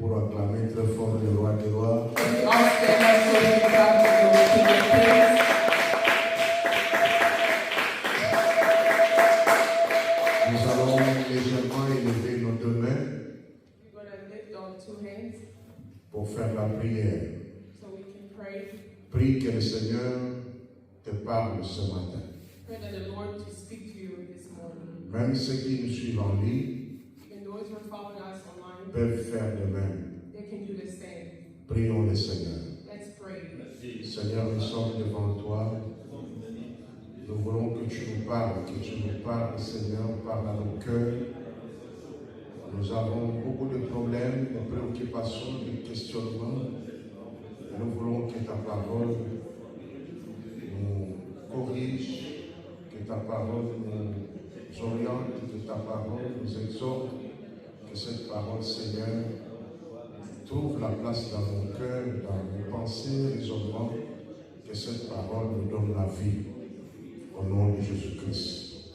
pour acclamer très fort le roi des rois. Nous allons légèrement élever nos deux mains pour faire la prière. Prie que le Seigneur te parle ce matin. Même ceux qui nous suivent en ligne peuvent faire de même. Prions le Seigneur. Seigneur, nous sommes devant toi. Nous voulons que tu nous parles, Seigneur, parle à nos cœurs. Nous avons beaucoup de problèmes, de préoccupations, de questionnements. Et nous voulons que ta parole nous corrige, que ta parole nous oriente, que ta parole nous exhorte, que cette parole, Seigneur, trouve la place dans nos cœurs, dans nos pensées, raisonnements, que cette parole nous donne la vie. Au nom de Jésus-Christ.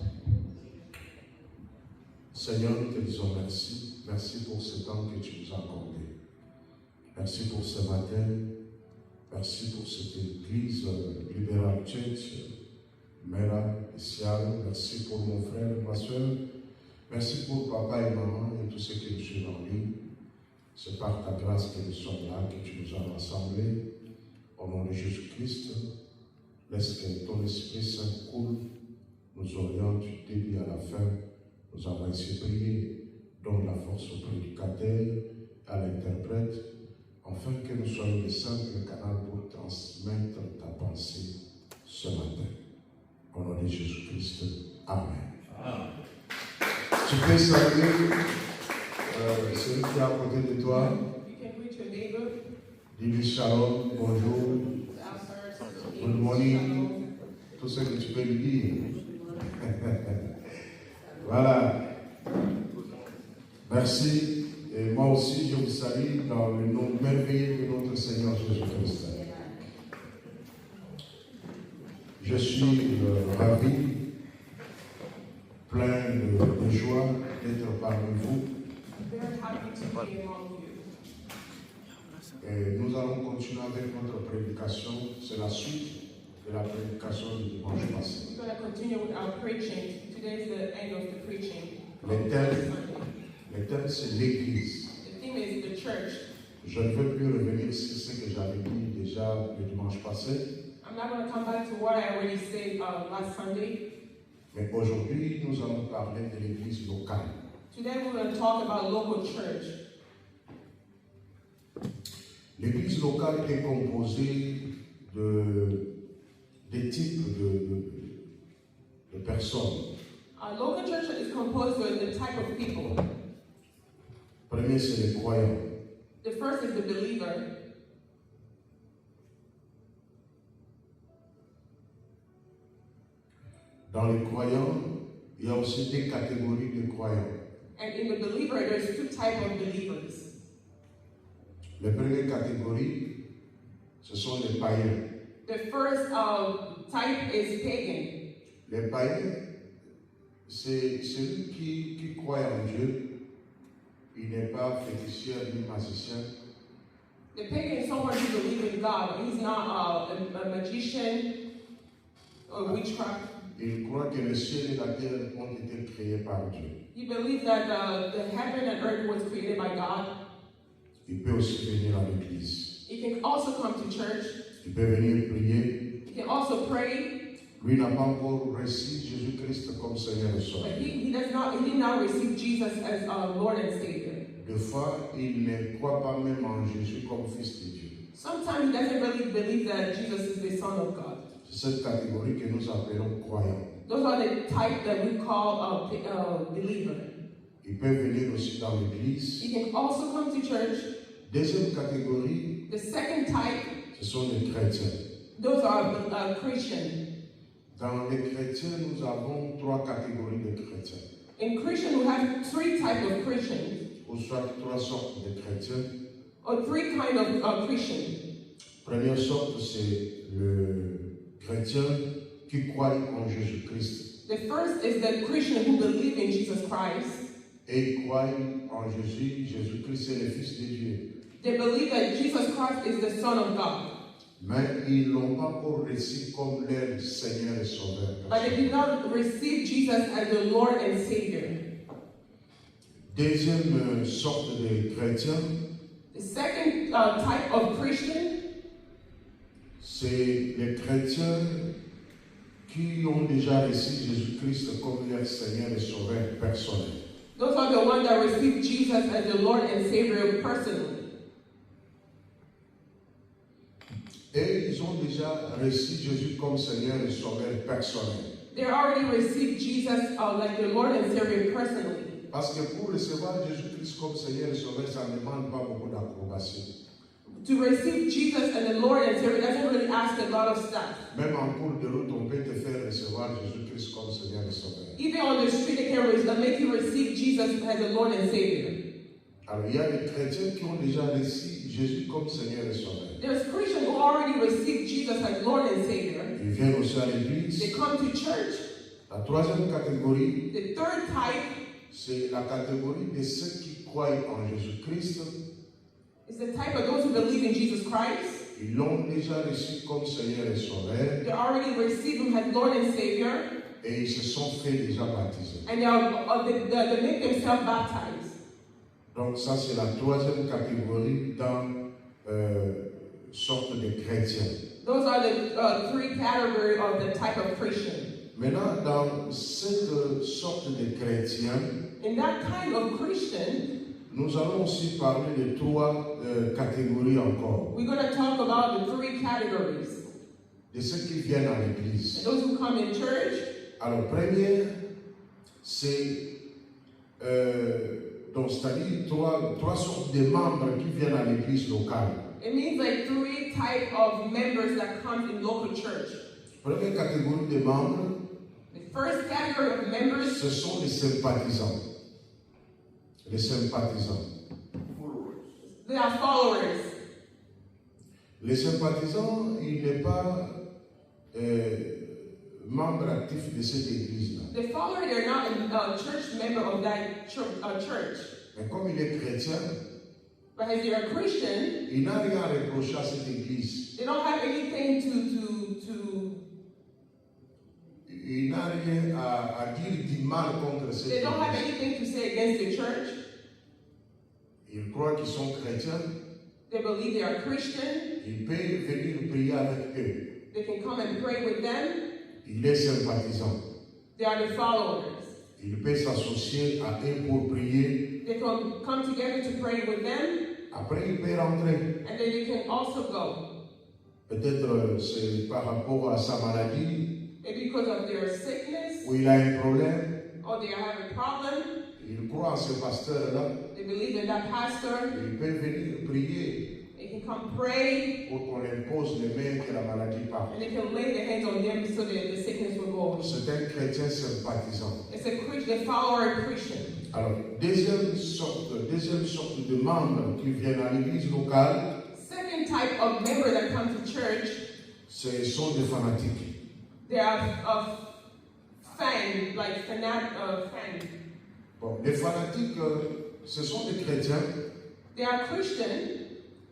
Seigneur, nous te disons merci. Merci pour ce temps que tu nous as accordé. Merci pour ce matin. Merci pour cette église Liberal Church, Mera, Isial. Merci pour mon frère et ma soeur. Merci pour papa et maman et tous ceux qui nous suivent en ligne. C'est par ta grâce que nous sommes là, que tu nous as rassemblés. Au nom de Jésus-Christ, laisse que ton Esprit Saint coule, nous oriente du début à la fin. Nous avons ainsi prié. Donne la force au prédicateur, à l'interprète, afin que nous soyons les simples canaux pour transmettre ta pensée ce matin. Au nom de Jésus-Christ. Amen. Amen. Tu peux saluer celui qui est à côté de toi. Dis-lui shalom, bonjour, good morning, tout ce que tu peux lui dire. Voilà. Merci. Et moi aussi, je vous salue dans le nom merveilleux de notre Seigneur Jésus-Christ. Je suis ravi, plein de joie d'être parmi vous. Et nous allons continuer avec notre prédication. C'est la suite de la prédication du dimanche passé. Le thème, c'est l'Église. Je ne veux plus revenir sur ce que j'avais dit déjà le dimanche passé. Mais aujourd'hui, nous allons parler de l'Église locale. L'Église locale est composée de types de personnes. A local church is composed of the type of people. Premier, c'est les croyants. The first is the believer. Dans les croyants, il y a aussi des catégories de croyants. And in the believer, there's two types of believers. La première catégorie, ce sont les païens. The first type is pagan. Les païens, c'est celui qui croit en Dieu. Il n'est pas féticheur ni magicien. The pagan is someone who believes in God. He's not a magician or witchcraft. Il croit que le ciel et la terre ont été créés par Dieu. He believes that the heaven and earth was created by God. Il peut aussi venir à l'église. He can also come to church. Il peut venir prier. He can also pray. Lui n'a pas encore reçu Jésus-Christ comme Seigneur et Sauveur. But he did not receive Jesus as Lord and Savior. Des fois, il ne croit pas même en Jésus comme Fils de Dieu. Sometimes he doesn't really believe that Jesus is the Son of God. C'est cette catégorie que nous appelons croyants. Those are the type that we call believer. Il peut venir aussi dans l'église. He can also come to church. Deuxième catégorie, The second type, ce sont les chrétiens. those are Christian. Dans les chrétiens, nous avons trois catégories de chrétiens. In Christian, we have three types of Christians, Ou soit trois sortes de chrétiens. or three kind of Christians. Première sorte, c'est le chrétien qui croit en Jésus-Christ. The first is the Christian who believe in Jesus Christ. Et croit en Jésus. Jésus-Christ est le Fils de Dieu. They believe that Jesus Christ is the Son of God. Mais ils ne l'ont pas encore reçu comme leur Seigneur et Sauveur. But they did not receive Jesus as the Lord and Savior. Deuxième sorte de chrétiens, The second type of Christian, c'est les chrétiens qui ont déjà reçu Jésus-Christ comme leur Seigneur et Sauveur personnel. those are the ones that receive Jesus as the Lord and Savior personally. Et ils ont déjà reçu Jésus comme Seigneur et Sauveur personnel. They already received Jesus like the Lord and Savior personally. Parce que pour recevoir Jésus-Christ comme Seigneur et Sauveur, ça ne demande pas beaucoup d'approbation. To receive Jesus as the Lord and Savior doesn't really ask a lot of stuff. Même en cours de route, on peut te faire recevoir Jésus-Christ comme Seigneur et Sauveur. Even on the street, they can make you receive Jesus as the Lord and Savior. Alors, il y a des chrétiens qui ont déjà reçu Jésus comme Seigneur et Sauveur. There's Christians who already received Jesus as Lord and Savior. Ils viennent aussi à They l'église. come to church. La troisième catégorie, The third type c'est la catégorie de ceux qui croient en Jésus-Christ. is the type of those who believe in Jesus Christ. Ils l'ont déjà reçu comme Seigneur et Sauveur. They already received Him as Lord and Savior. Et ils se sont fait déjà baptiser. And they make themselves baptized. Donc ça, c'est la troisième catégorie dans sorte de chrétiens. Those are the three categories of the type of Christian. Maintenant, dans cette sorte de chrétiens, In that kind of Christian, nous allons aussi parler de trois catégories encore. we're going to talk about the three categories. De ceux qui viennent à And l'église. those who come in church, Alors, première, c'est donc c'est-à-dire trois sortes de membres qui viennent à l'église locale. it means like three type of members that come in local church. Première catégorie de membres, The first category of members, ce sont les sympathisants. Les sympathisants. they are followers. Les sympathisants, il n'est pas membre actif de cette église-là. The follower, they're not a church member of that church. Mais comme il est chrétien, But as they're a Christian, il n'a rien à reprocher à cette église. they don't have anything to Il n'a rien à dire du mal contre cette they don't have église. anything to say against the church. Ils croient qu'ils sont chrétiens. They believe they are Christian. Il peut venir prier avec eux. They can come and pray with them. Il est sympathisant. They are the followers. Il peut s'associer à eux pour prier. They can come together to pray with them, Après, il peut rentrer. and then they can also go. Peut-être c'est par rapport à sa maladie, Maybe because of their sickness, ou il a un problème. or they have a problem. Il croit en ce pasteur-là. They believe in that pastor. Il peut venir prier They can come pray, pour qu'on impose les mains que la maladie parte. and they can lay their hands on them so that the sickness will go away. C'est un chrétien sympathisant. It's a Christian, follower Christian. Alors, deuxième sorte de membres qui viennent à l'église locale, Second type of member that come to church, ce sont des fanatiques. they are fan, like fan. Bon, les fanatiques, ce sont des chrétiens, They are Christian,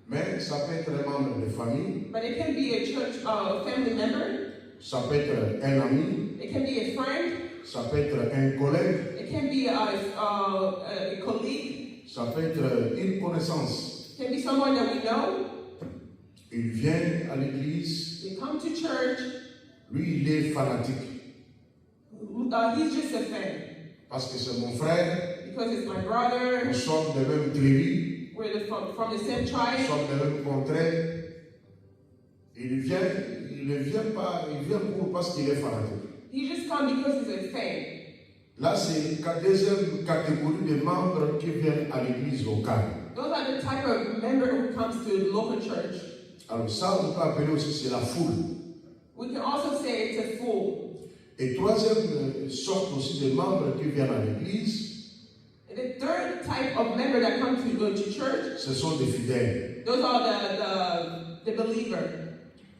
mais ça peut être un membre de famille, but it can be a church family member. ça peut être un ami, It can be a friend. ça peut être un collègue, It can be a colleague. ça peut être une connaissance. It can be someone that we know. Il vient à l'église, They come to church. lui il est fanatique, He's just a fan parce que c'est mon frère, because it's my brother. nous sommes de même tribu, We're from the same nous tribe. sommes de même contrée. Il ne vient pas, il vient pour parce qu'il est fanatique. He just come because he's a fan. Là, c'est la deuxième catégorie de membres qui viennent à l'église locale. Those are the type of member who comes to the local church. Alors ça, on peut appeler aussi, c'est la foule. We can also say it's a fool. Et troisième sorte aussi de membres qui viennent à l'église, And the third type of member that come to church, ce sont des fidèles. those are the believer.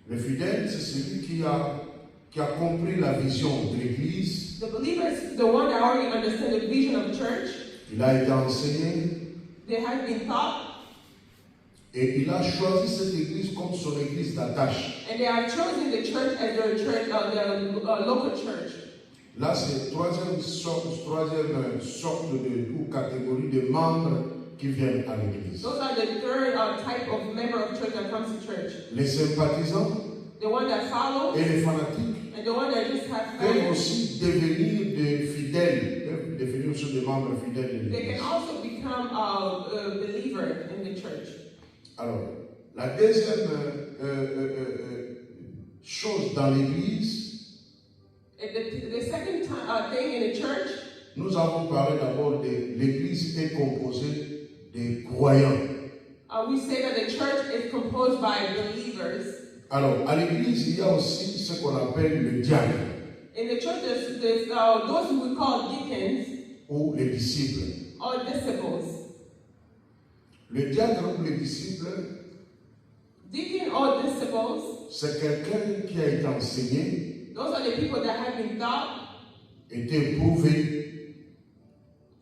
Le fidèle, c'est celui qui a compris la vision de l'église. The believer is the one that already understands the vision of church. Il a été enseigné, They have been taught. Et il a choisi cette église comme son église d'attache. And they have chosen the church as their church, the local church. Là, c'est troisième sorte ou catégorie de membres qui viennent à l'église. Those are the third type of member of church that comes to church. Les sympathisants The one that follow et les fanatiques and the one that just have peuvent faith. aussi devenir des fidèles, peuvent devenir aussi des membres fidèles de They l'église. can also become a believer in the church. Alors, la deuxième chose dans l'église, And the second thing in the church, nous avons parlé d'abord de l'église est composée de croyants. we say that the church is composed by believers. Alors, à l'église, il y a aussi ce qu'on appelle le diacre In the church, there's those who we call deacons ou les disciples. or disciples. Le diacre ou les disciples, Deacon or disciples, c'est quelqu'un qui a été enseigné, those are the people that have been taught, été éprouvé,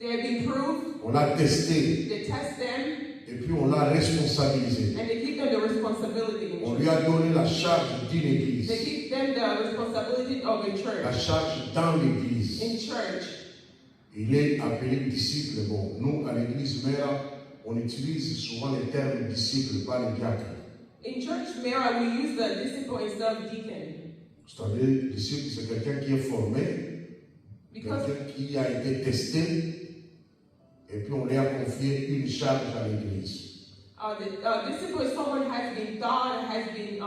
they have been proved, on l'a testé they test them, et puis on l'a responsabilisé. and they give them the responsibility. On lui a donné la charge d'une église, They give them the responsibility of a la church, charge dans l'église. in church. Il est appelé disciple. Bon, nous, à l'église mère, on utilise souvent le terme disciple, pas le diacre. In church, Mara, we use the disciple instead of deacon. C'est-à-dire, disciple, c'est quelqu'un qui est formé, Because quelqu'un qui a été testé, et puis on lui a confié une charge à l'église. the disciple is someone who has been taught, has been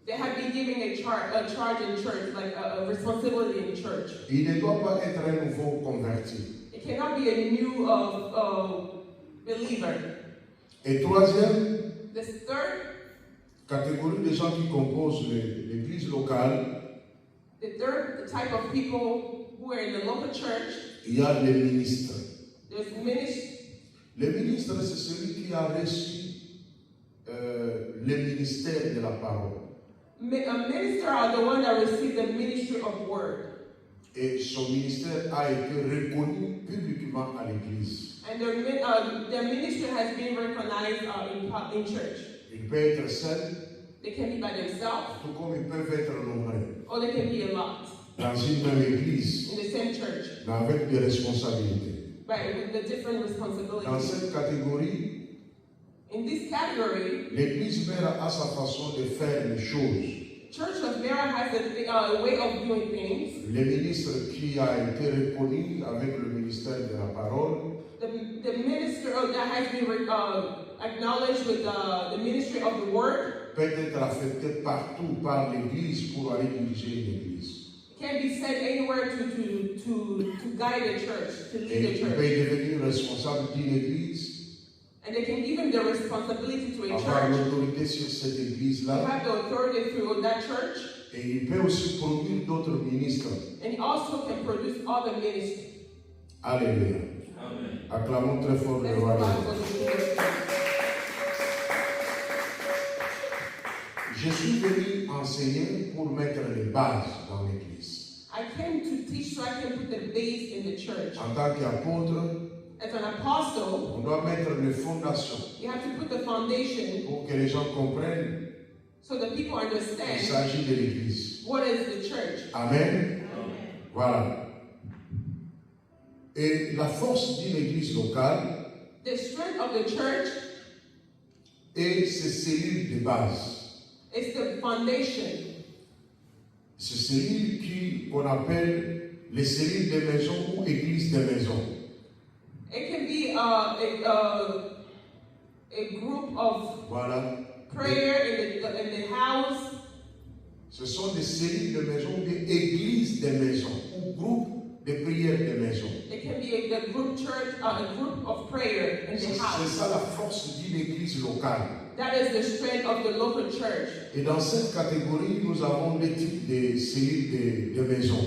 they have been given a charge in church, like a responsibility in church. Il ne doit pas être un nouveau converti. It cannot be a new believer. Et troisième The third catégorie de gens qui composent l'église locale, the type of people who are in the local church, il y a les ministres. there's ministry. Le ministre, c'est celui qui a reçu le ministère de la parole. A minister are the one that receive the ministry of word. Et son ministère a été reconnu publiquement à l'église. And their ministry has been recognized in church. Il peut être seul, They can be by themselves, tout comme ils peuvent être nombreux. or they can be a lot Dans une même église, in the same church, mais avec des responsabilités. right, with the different Dans responsibilities. cette catégorie, In this category, l'église mère a sa façon de faire les choses. Church of Mara has a way of doing things. Le ministre qui a été reconnu avec le ministère de la parole, The minister that has been acknowledged with the ministry of the word peut être affecté partout par l'église pour aller diriger une église. can be sent anywhere to guide the church, to lead Et the il peut church. devenir responsable d'une église, And they can give him the responsibility to a avoir church. l'autorité sur cette You église-là, have the authority through that church, et il peut aussi produire d'autres ministres. and he also can produce other ministries. Alléluia. Amen. Acclamons très fort le Let's roi. clap for the King of Kings. Je suis venu enseigner pour mettre les bases dans l'église. I came to teach so I can put the base in the church. En tant qu'apôtre, As an apostle, on doit mettre les fondations you have to put the foundation pour que les gens comprennent so that people qu'il understand s'agit de l'église. what is the church. Amen. Voilà. Et la force d'une église locale The strength of the church est ses cellules de base. is the foundation. Ces cellules qu'on appelle les cellules de maison ou églises de maison. It can be a group of Voilà. prayer in the house. Ce sont des cellules de maison, des églises de maison ou groupes de prière de maison. It can be a group church, a group of prayer in C'est the house. ça la force d'une église locale. That is the strength of the local church. Et dans cette catégorie, nous avons des types de cellules de maison.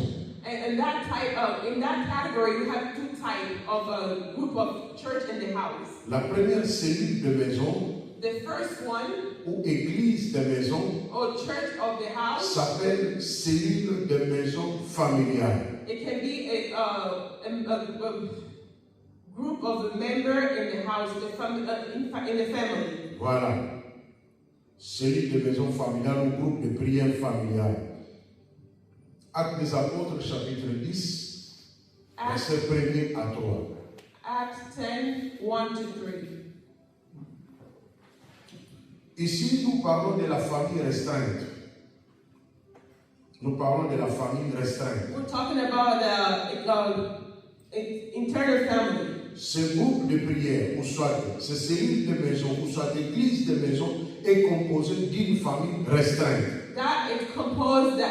And in that category, we have two types of a group of church in the house. La première cellule de maison The first one, ou église de maison or church of the house, s'appelle cellule de maison familiale. it can be a group of a member in the house, in the family. Voilà. Cellule de maison familiale ou groupe de prière familiale. Actes des Apôtres, chapitre 10, verset 1er à 3. Acts 10, 1 to 3. Ici, nous parlons de la famille restreinte. Nous parlons de la famille restreinte. We're talking about the internal family. Ce groupe de prière, ou soit ce cellule de maison, ou soit église de maison, est composé d'une famille restreinte. That is composed in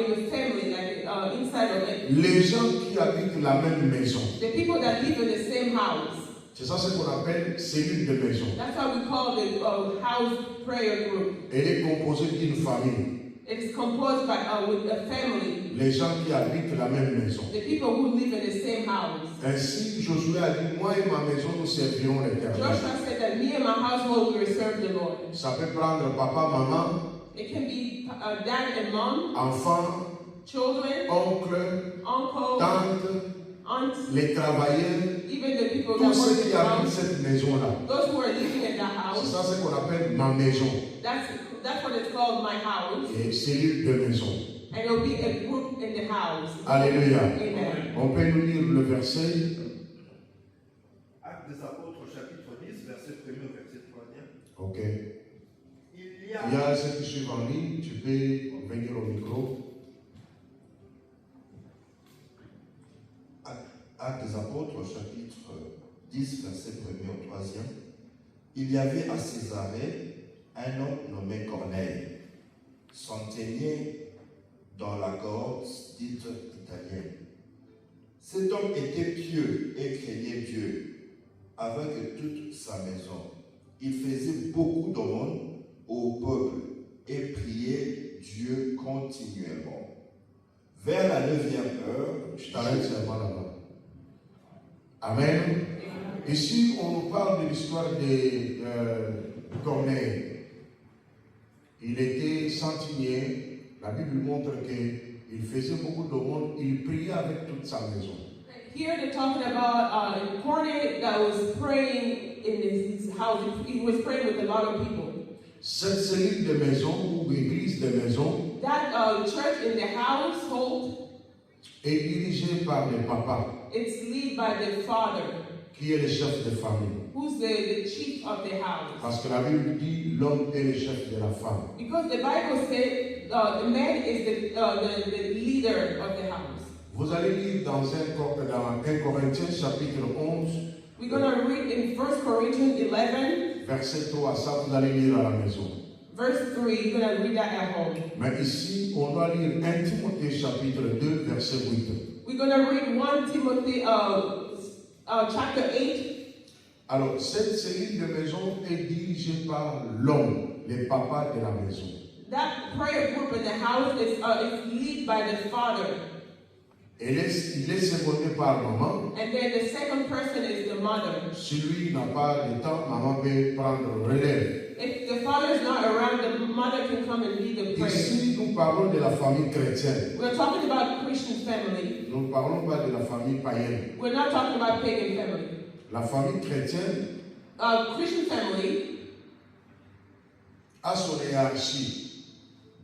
the family, like inside of it. Les gens qui habitent la même maison. The people that live in the same house. C'est ça ce qu'on appelle cellule de maison. That's how we call the house prayer group. Elle est composée d'une famille. It is composed by with a family. Les gens qui habitent la même maison. The people who live in the same house. Ainsi, Josué a dit, moi et ma maison, nous servirons l'Éternel. Joshua said that me and my household will serve the Lord. Ça peut prendre papa, maman. It can be dad and mom. Enfants. Children. Oncles. Uncles. Tantes. Aunts. Les travailleurs. Even the people Tous that ceux work in qui the habitent house. cette maison-là. Those who are living in that house. C'est ça ce qu'on appelle ma maison. That's what it's called, my house. Et cellule de maison. And it will be a group in the house. Alléluia. Amen. On peut nous lire le verset. Actes des Apôtres, chapitre 10, verset 1er au verset 3. Ok. Il Il y a ceux qui suivent en ligne. Tu peux venir au micro. Actes des Apôtres, chapitre 10, verset 1er au 3. Il y avait à Césarée un homme nommé Corneille, centenier dans la Gorse dite italienne. Cet homme était pieux et craignait Dieu avec toute sa maison. Il faisait beaucoup d'aumônes au peuple et priait Dieu continuellement. Vers la 9e heure, Je t'arrête seulement là-bas. Amen. Ici, on nous parle de l'histoire de Corneille. Il était centenier. La Bible montre qu'il faisait beaucoup d'aumônes. Il priait avec toute sa maison. Here they're talking about Corneille that was praying in his house. He was praying with a lot of people. Cette cellule de maison ou église de maison That church in the household, est dirigée par le papa, it's led by the father, qui est le chef de famille. who's the chief of the house. Parce que la Bible dit l'homme est le chef de la femme. Because the Bible said the man is the leader of the house. Vous allez lire dans 1 Corinthiens chapitre 11, We're going to read in 1 Corinthians 11, verset 3, ça vous allez lire à la maison. verse 3. You're going to read that at home. Mais ici, on doit lire 1 Timothée chapitre 2, verset 8. We're going to read 1 Timothy chapter 8. Alors, cette cellule de maison est dirigée par l'homme, le papa de la maison. That prayer group in the house is led by the father. Il est secondé par maman. And then the second person is the mother. Si lui n'a pas de temps, maman peut prendre relève. If the father is not around, the mother can come and lead the prayer. Ici, nous parlons de la famille chrétienne. We're talking about Christian family. Nous ne parlons pas de la famille païenne. We're not talking about pagan family. La famille chrétienne Christian family a son hiérarchie.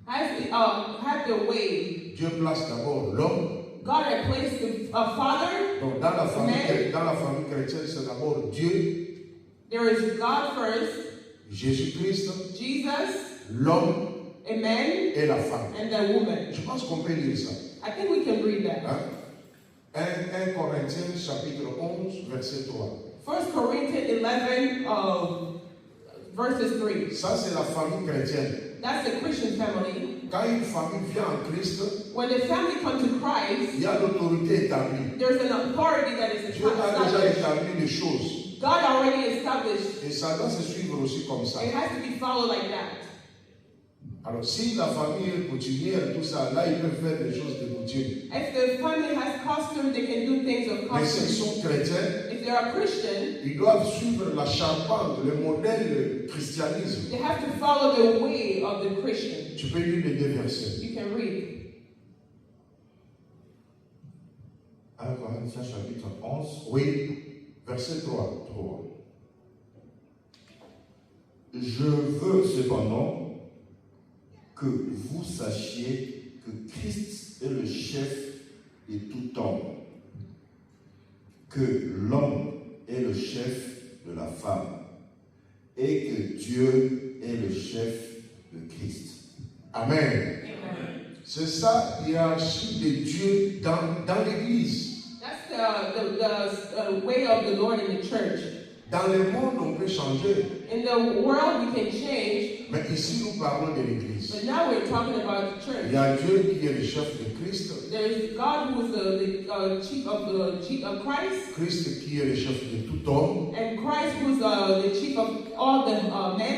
has the way. Dieu place d'abord l'homme. God had placed the father. Donc, dans la famille chrétienne, c'est d'abord Dieu, There is God first, Jésus-Christ, Jesus, l'homme a man, et la femme. and the woman. Je pense qu'on peut lire ça. I think we can read that. Hein? 1 Corinthiens chapitre 11, verset 3. 1 Corinthians 11, verses 3. Ça, c'est la famille chrétienne. That's the Christian family. Quand une famille vient en Christ, When the family comes to il Christ, y a l'autorité établie. there's an authority that is Dieu a déjà established. établi les choses. God already established. Et ça doit se suivre aussi comme ça. It has to be followed like that. Alors, si la famille est coutumière, tout ça, là, ils peuvent faire des choses de coutume. If the family has custom, they can do things of Mais s'ils custom. sont chrétiens, If they are Christian, ils doivent suivre la charpente, le modèle christianisme. they have to follow the way of the Christian. Tu peux lire les deux versets. You can read. 1 Corinthiens chapitre 11, Oui, Verset 3. Je veux cependant que vous sachiez que Christ est le chef de tout homme, que l'homme est le chef de la femme et que Dieu est le chef de Christ. Amen. C'est ça, hiérarchie de Dieu dans l'Église. That's the way of the Lord in the church. Dans le monde, on peut changer. In the world, we can change, Mais ici, nous parlons de l'Église. but now we're talking about the Il church. y a Dieu qui est le chef de Christ. There's God who is the chief of Christ, Christ qui est le chef de tout homme. and Christ who's the chief of all the men.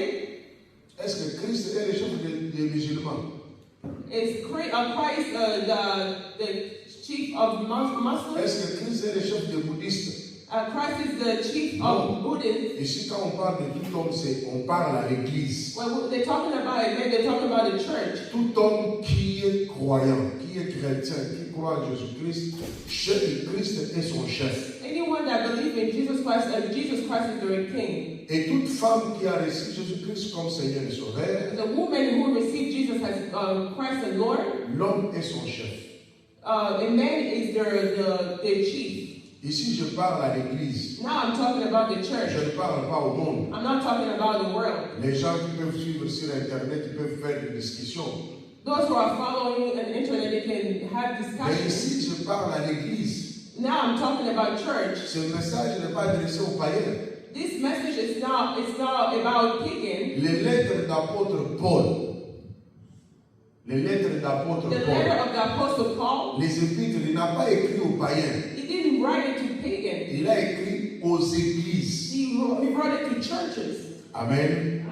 Est-ce que Christ est le chef des musulmans? Is Christ the chief of Muslims? Est-ce que Christ est le chef des bouddhistes? Christ is the chief of Buddhists. Ici, quand on parle de tout homme, on parle à l'Église. When they're talking about it, they're talking about the church. Tout homme qui est croyant, qui est chrétien, qui croit en Jésus-Christ, Christ est son chef. Anyone that believes in Jesus Christ is their king. Et toute femme qui a reçu Jésus-Christ comme Seigneur et Sauveur, The woman who received Jesus as Christ and Lord, l'homme est son chef. a man is their chief. Ici, je parle à l'Église. Now I'm talking about the Je church. ne parle pas au monde. I'm not talking about the world. Les gens qui peuvent suivre sur Internet, ils peuvent faire des discussions. Those who are following on the internet, they can have Mais discussions. ici, je parle à l'Église. Now I'm talking about church. Ce message n'est pas adressé aux païens. This message is not about pagans. Les lettres d'apôtre Paul. Les lettres d'apôtre The letter Paul. of the Apostle Paul, Les épîtres, il n'a pas écrit aux païens. he didn't write it to pagans. Il a écrit aux églises. He wrote it to churches. Amen.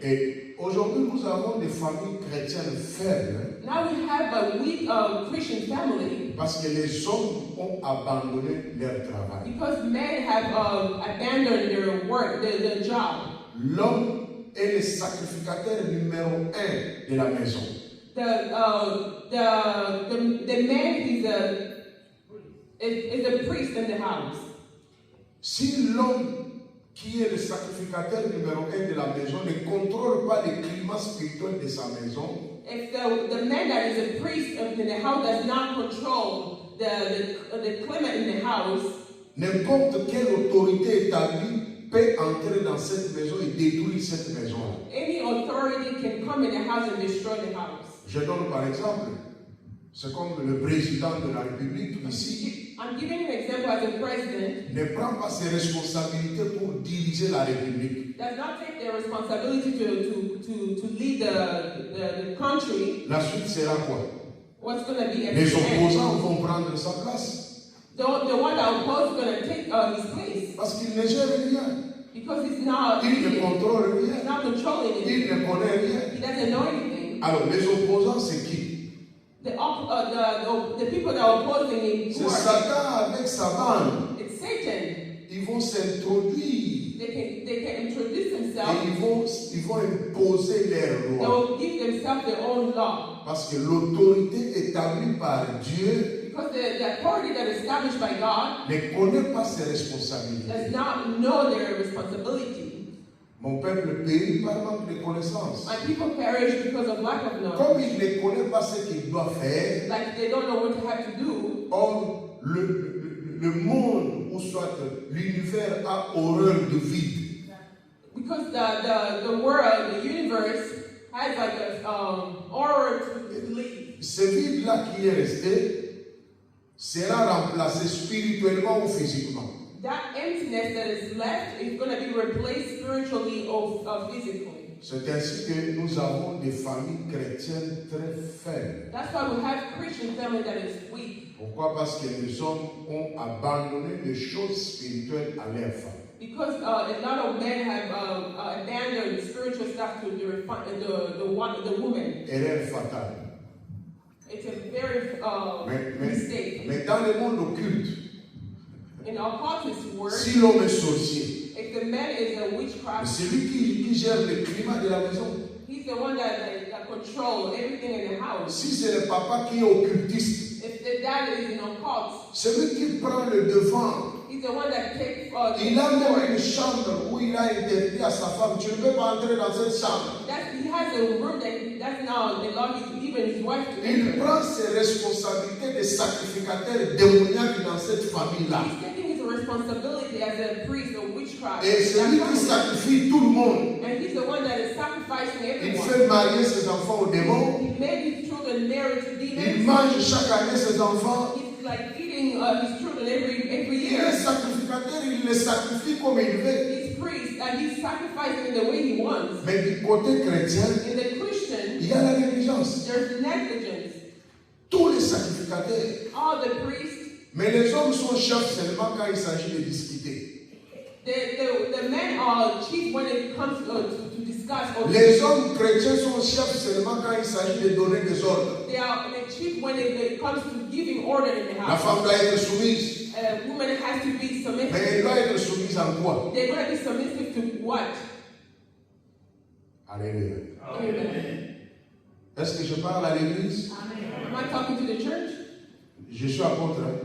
Et aujourd'hui, nous avons des familles chrétiennes faibles Now we have a weak Christian family parce que les hommes ont abandonné leur travail. because men have abandoned their work, their job. L'homme est le sacrificateur numéro 1 de la maison. The man is a priest in the house. Si l'homme qui est le sacrificateur numéro 1 de la maison ne contrôle pas le climat spirituel de sa maison, If the man that is a priest in the house does not control the climate in the house, n'importe quelle autorité établie peut entrer dans cette maison et détruire cette maison-là. any authority can come in the house and destroy the house. Je donne par exemple, c'est comme le président de la République ici I'm giving an example as a president ne prend pas ses responsabilités pour diriger la République. does not take the responsibility to lead the country. La suite sera quoi? What's going to be at Les the end? opposants vont prendre sa place The one that opposed is going to take his place parce qu'il ne gère rien. because he's not Il ne contrôle he's rien. not controlling it. Il ne connaît rien. He doesn't know anything. Alors, les opposants, c'est qui? The people that are opposing him, C'est who are, Satan avec sa bande. it's Satan. Ils vont s'introduire They can introduce et themselves. ils vont imposer leurs They lois. will give themselves their own law Parce que l'autorité établie par Dieu because the authority that is established by God ne connaît pas ses responsabilités. does not know their responsibility. Mon peuple périt par manque de connaissances. My people perish because of lack of knowledge. Comme il ne connaît pas ce qu'il doit faire, Like they don't know what they have to do. or le monde ou soit l'univers a horreur de vide. Because the world, the universe, has like a horror to leave. Ce vide-là qui est resté sera remplacé spirituellement ou physiquement. That emptiness that is left is going to be replaced spiritually or physically. C'est ainsi que nous avons des familles chrétiennes très faibles. That's why we have Christian family that is weak. Pourquoi? Parce que les hommes ont abandonné les choses spirituelles à leurs femmes. Because a lot of men have abandoned spiritual stuff to the woman. Erreur fatale. It's a very mistake. Mais dans le monde occulte, In occultist word, si l'homme est sorcier, if the man is a witchcraft, celui qui gère le climat de la maison, he's the one that controls everything in the house. si c'est le papa qui est occultiste, If the dad is in occult, celui qui prend le devant he's He's the one that takes Il a même une chambre où il a interdit à sa femme, tu ne peux pas entrer dans cette chambre. He has a room that's now the law is even his wife to Il enter. prend ses responsabilités de sacrificateur démoniaque dans cette famille-là. He's taking his responsibility as a priest of witchcraft. Et c'est lui qui sacrifie tout le monde. And he's the one that is sacrificing Il everyone. fait marier ses enfants aux démons. He made his children married to Il demons. mange chaque année ses enfants. He's like eating his children every Il year. est sacrificateur, il les sacrifie comme il veut. He's priest and he's sacrificing the way he wants. Mais du côté chrétien, In the Christian, il y a la négligence. there's negligence. Tous les sacrificateurs. All the priests, Mais les hommes sont chefs seulement quand il s'agit de discuter. the men are chief when it comes to discuss. Or Les hommes chrétiens sont chefs seulement quand il s'agit de donner des ordres. they are the chief when it comes to giving order in the La house. femme doit être soumise. A woman has to be Mais submissive. elle doit être soumise en quoi? They're going to be submissive to what? Alléluia. Amen. Est-ce que je parle à l'église? Am I talking to the church? Je suis apôtre. Hein?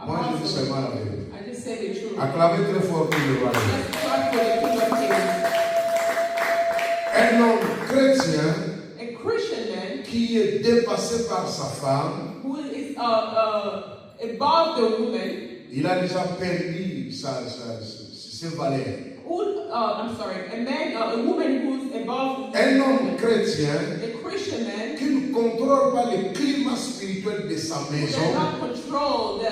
I'm Moi, je dis apostle. seulement la vérité. I just say the truth. Acclamez très fort pour le royaume. Let's clap for the King of Kings. Un homme chrétien A Christian man qui est dépassé par sa femme, who is above the woman, il a déjà perdu ses valeurs. a woman who's above Un homme chrétien a Christian man qui ne contrôle pas le climat spirituel de sa who maison. does not control the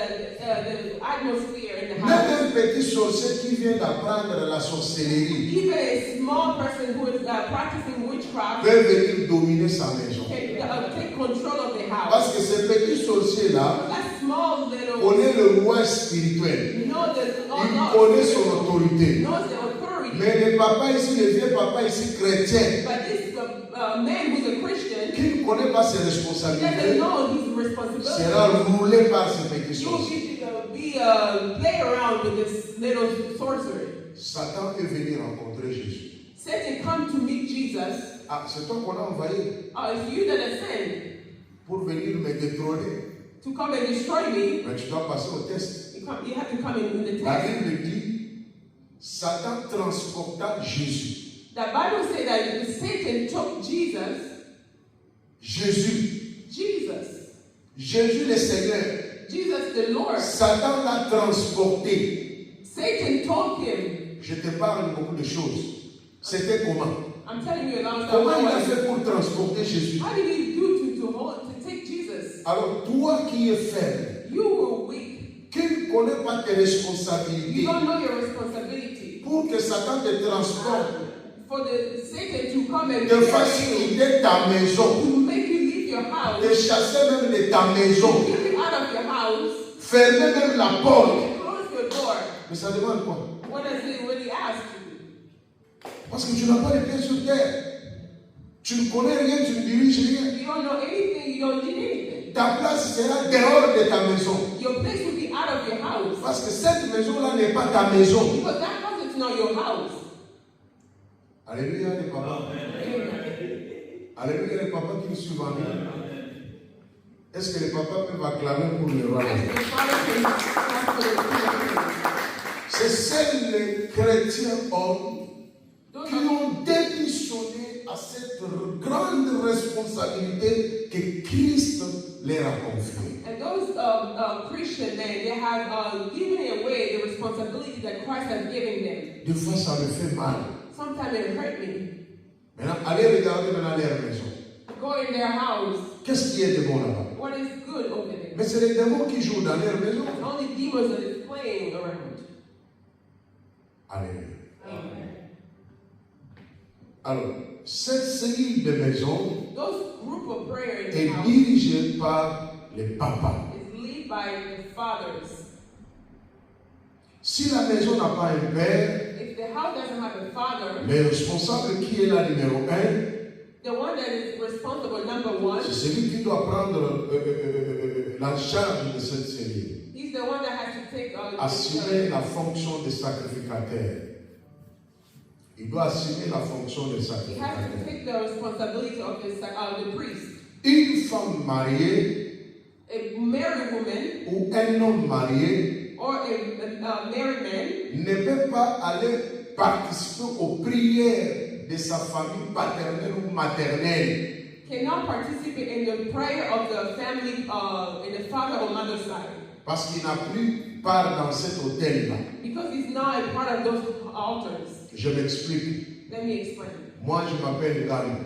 atmosphere in the Même house. un petit sorcier qui vient d'apprendre la sorcellerie Even a small person who is practicing witchcraft peut venir dominer sa maison. can take control of the house. Parce que ce petit sorcier-là That small little connaît le roi spirituel. knows Il connaît son autorité. knows the authority. Mais le papa ici, le vieux papa ici chrétien, But this man who's a Christian, qui ne connaît pas ses he doesn't responsabilités, know his responsibility. sera roulé par ce petit You will sorcier. play around with this little sorcery. Satan est venu rencontrer Jésus. Satan come to meet Jesus. Ah, c'est toi qu'on a envoyé It's you that are sent pour venir me détrôner. to come and destroy me. Mais tu dois passer au test. You have to come in the La text. Bible dit, Satan transporta Jésus. The Bible says that Satan took Jesus. Jésus le Seigneur. Jesus the Lord. Satan l'a transporté. Satan took him. Je te parle beaucoup de choses. C'était comment? I'm telling you a long Comment il a story. fait pour transporter Jésus? How did he do to take Jesus? Alors, toi qui es faible, You were weak. qui ne connais pas tes You responsabilités, don't know your responsibility. pour que Satan te transporte, For the Satan to come and te carry fasse you, quitter ta maison, to make you leave your house, te chasser même de ta maison, kick you out of your house, fermer même la porte. close your door. Mais ça demande quoi? What does it really ask you? Parce que tu n'as pas les pieds sur terre. Tu ne connais rien, tu ne diriges rien. You don't know anything, you don't need anything. Ta place sera dehors de ta maison. Your place will be out of your house. Parce que cette maison-là n'est pas ta maison. Because that house is not your house. Alléluia les papas. Alléluia les papas qui me suivent en ligne. Est-ce que les papas peuvent acclamer pour le roi? As the Father can ask for the King. C'est seuls les chrétiens hommes Those qui are- ont démissionné à cette grande responsabilité que Christ leur a confiée. And those Christian men, they have given away the responsibility that Christ has given them. Des fois, ça me fait mal. Sometimes it hurt me. Maintenant, allez regarder maintenant leur maison. Go in their house. Qu'est-ce qui est de bon là-bas? What is good over there? Mais c'est les démons qui jouent dans leur maison. It's only demons that is playing around. Alléluia. Amen. Alors, cette série de maisons Those group of prayer in est the house dirigée par les papas. is led by the fathers. Si la maison n'a pas un père, If the house doesn't have a father, le responsable qui est là numéro 1, the one that is responsible, number one, c'est celui qui doit prendre la charge de cette série. he's the one that has to take Assumer la fonction de sacrificateur. Il doit assumer la fonction de he has to sacrificateur. take the responsibility of the priest. Une femme mariée A married woman ou un homme marié or a married man ne peut pas aller participer aux prières de sa famille paternelle ou maternelle. cannot participate in the prayer of the family, in the father or mother's side, Parce qu'il n'a plus part dans cet hôtel-là. because he's not a part of those altars. Je m'explique. Let me explain. Moi, je m'appelle Ganou.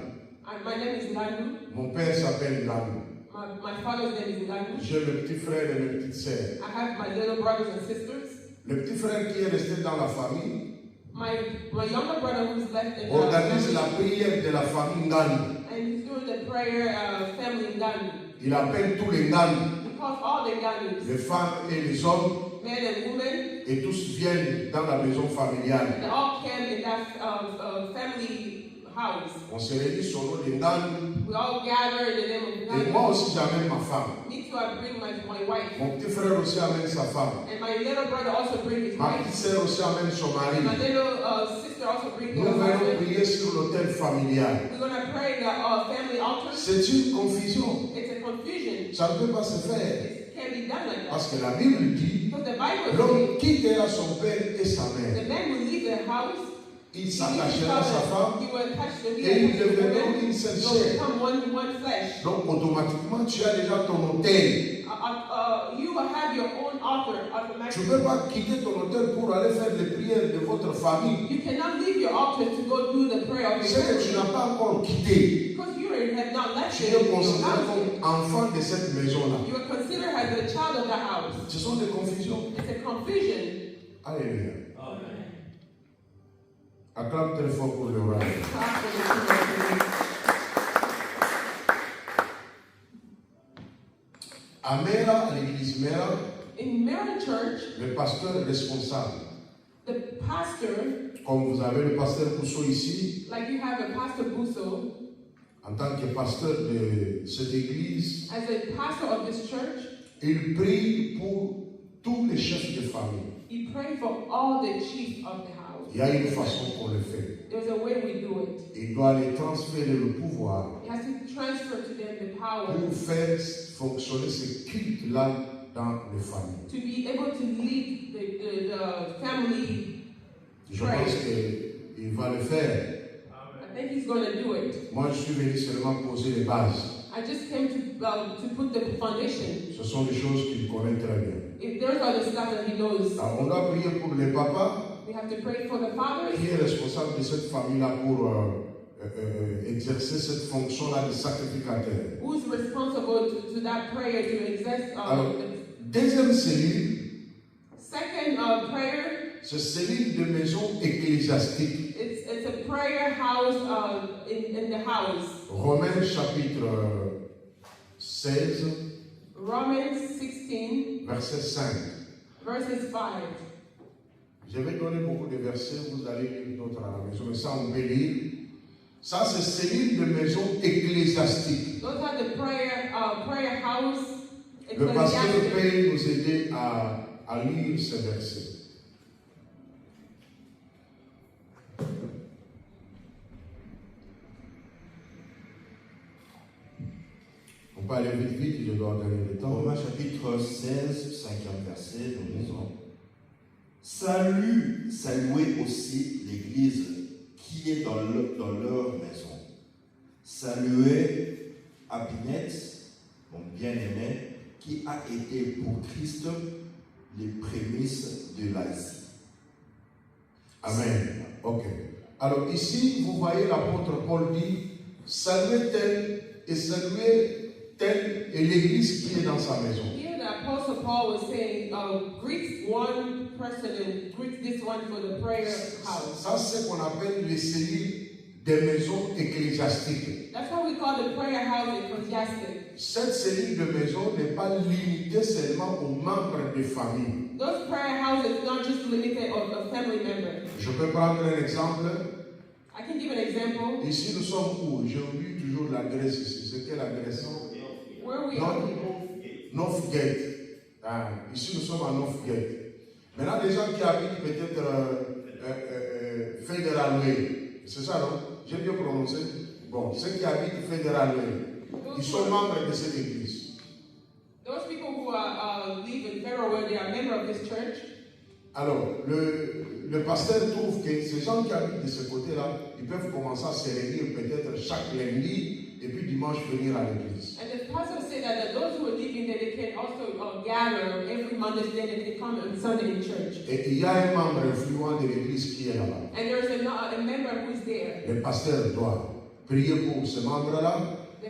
My name is Ngandu. Mon père s'appelle Ganou. My father's name is Ngandu. J'ai le petit frère et mes petites sœurs. I have my little brothers and sisters. Le petit frère qui est resté dans la famille My younger brother who's left in the organise la family, prière de la famille Ganou. and he's doing the prayer family Ngandu. Il appelle tous les Ganou, He calls all the Ngandus, les femmes et les hommes, men and women, et tous viennent dans la maison familiale. they all came in that family house. On se réunit sur l'eau des Ganou. We all gather in the name of Et Ngandu. moi aussi, j'amène ma femme. Me too, I bring my wife. Mon petit frère aussi amène sa femme. And my little brother also brings his Ma wife. petite sœur aussi amène son And my mari. little sister also brings Nous her venons husband. prier sur l'autel familial. We're going to pray in the family altar. C'est une confusion. It's a confusion. Ça ne peut pas se faire. It can't be done like that. Parce que la Bible dit, Because the Bible l'homme quittera son père et sa says mère. the man will leave their house, Il s'attachera à sa femme. he will attach to Et ils the deviendront woman. une seule They will chair. become one flesh. Donc automatiquement, tu as déjà ton hôtel. You will have your own altar Tu ne automatically. peux pas quitter ton hôtel pour aller faire les prières de votre famille. You cannot leave your altar to go do the prayer of C'est your que tu family. n'as pas encore quitté. Because you have not left Tu it es in your considéré house. comme enfant de cette maison-là. You are considered as a child of the house. Ce sont des confusions. It's a confusion. Alléluia. Acclame très fort pour le roi. À Mera, à l'église Mera, In Marin Church, le pasteur est responsable. the pastor, Comme vous avez le pasteur Pousseau ici, like you have a Pastor Busso, en tant que pasteur de cette église, as a pastor of this church, il prie pour tous les chefs de famille. he prayed for all the chiefs of the house. Il y a une façon qu'on le fait. There's a way we do it. Il doit aller transférer le pouvoir He has to transfer to them the power pour faire fonctionner ce culte-là dans les familles. to be able to lead the family. Je pense qu'il va le faire. I think he's going to do it. Moi, je suis venu seulement poser les bases. I just came to put the foundation. Ce sont des choses qu'il connaît très bien. If there's other stuff that he knows, Alors, on doit prier pour les papas we have to pray for the fathers qui est responsable de cette famille-là pour exercer cette fonction-là de sacrificateur. who's responsible to that prayer to exist. Alors, The deuxième cellule, second prayer, c'est cellule de maison ecclésiastique. it's a prayer house in the house. Romains chapitre 16, Romans 16, verset 5. verses 5. Je vais donner beaucoup de versets, vous allez lire d'autres à la maison, mais ça on peut lire. Ça c'est cellule de maison ecclésiastique. Those are the prayer house. Le pasteur ecclesiastic. peut nous aider à lire ces versets. On peut aller vite, je dois gagner le temps. Romains chapitre 16, 5e verset, nous lisons. Saluez aussi l'Église qui est dans leur maison. Saluez Apinette, mon bien-aimé, qui a été pour Christ les prémices de l'Asie. Amen. Ok. Alors ici, vous voyez l'apôtre Paul dit, saluez tel et saluez tel et l'église qui est dans sa maison. Here the Apostle Paul was saying, greet one person and greet this one for the prayer house. Ça, c'est ce qu'on appelle les cellules des maisons ecclésiastiques. That's what we call the prayer house ecclesiastic. Cette cellule de maison n'est pas limitée seulement aux membres des familles. Those prayer houses not just limited of family members. Je peux prendre un exemple. I can give an example. Ici, nous sommes où? J'ai oublié toujours la Grèce ici. C'était la Grèce. Where we Non. are. Northgate. Ah, ici, nous sommes à Northgate. Maintenant, les gens qui habitent peut-être Federal Way, c'est ça, non? J'ai bien prononcé. Bon, ceux qui habitent Federal Way, ils sont membres de cette église. Those people who who live in Pharaoh where they are member of this church. Alors, le pasteur trouve que ces gens qui habitent de ce côté-là, ils peuvent commencer à se réunir peut-être chaque lundi et puis dimanche venir à l'église. And the pastor said that those who are living there, they can also gather every Monday day and they come on Sunday in church. Et il y a un membre influent de l'église qui est là-bas. And there is a member who is there. Le pasteur doit prier pour ce membre-là. The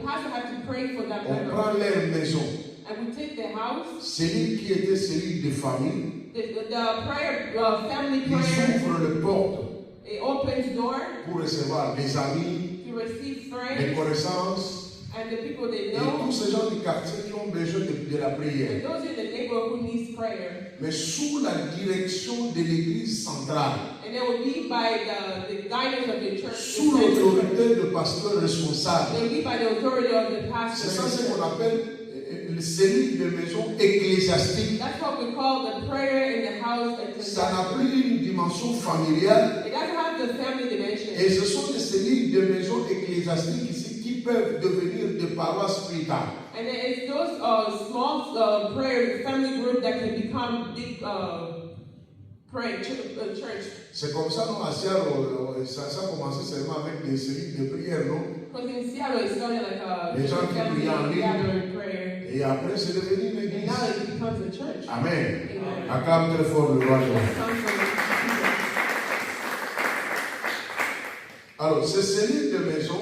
pastor has to pray for that On member. prend leur maison. And we take their house. Celui qui était celui de famille, The prayer, family il prayer, ouvre les portes it opens door pour recevoir des amis, to receive des friends connaissances and the people they et know. tous ces gens du quartier qui ont besoin de la And prière. those in the neighborhood who needs prayer. Mais sous la direction de l'église centrale, And it will be by the guidance of the church. sous the central church. l'autorité du pasteur responsable. It will be by the authority of the C'est ça ce pastor. qu'on appelle le cellule de maison ecclésiastique. That's what we call the prayer in the house. Ça n'a plus une dimension familiale. It doesn't have the family dimension. Et ce sont des cellules de maison ecclésiastiques ici qui peuvent devenir des paroisses plus tard. And then it's those small prayer family group that can become big prayer church. C'est comme ça, non, à Seattle, ça a commencé seulement avec des cellules de prière, non? Because in Seattle, it started like a Les gens qui family prient en ligne. gathering prayer. Et après, c'est devenu une And église. now it becomes a church. Amen. Amen. Acclame très fort le roi de It comes from Alors, ces cellules de maison,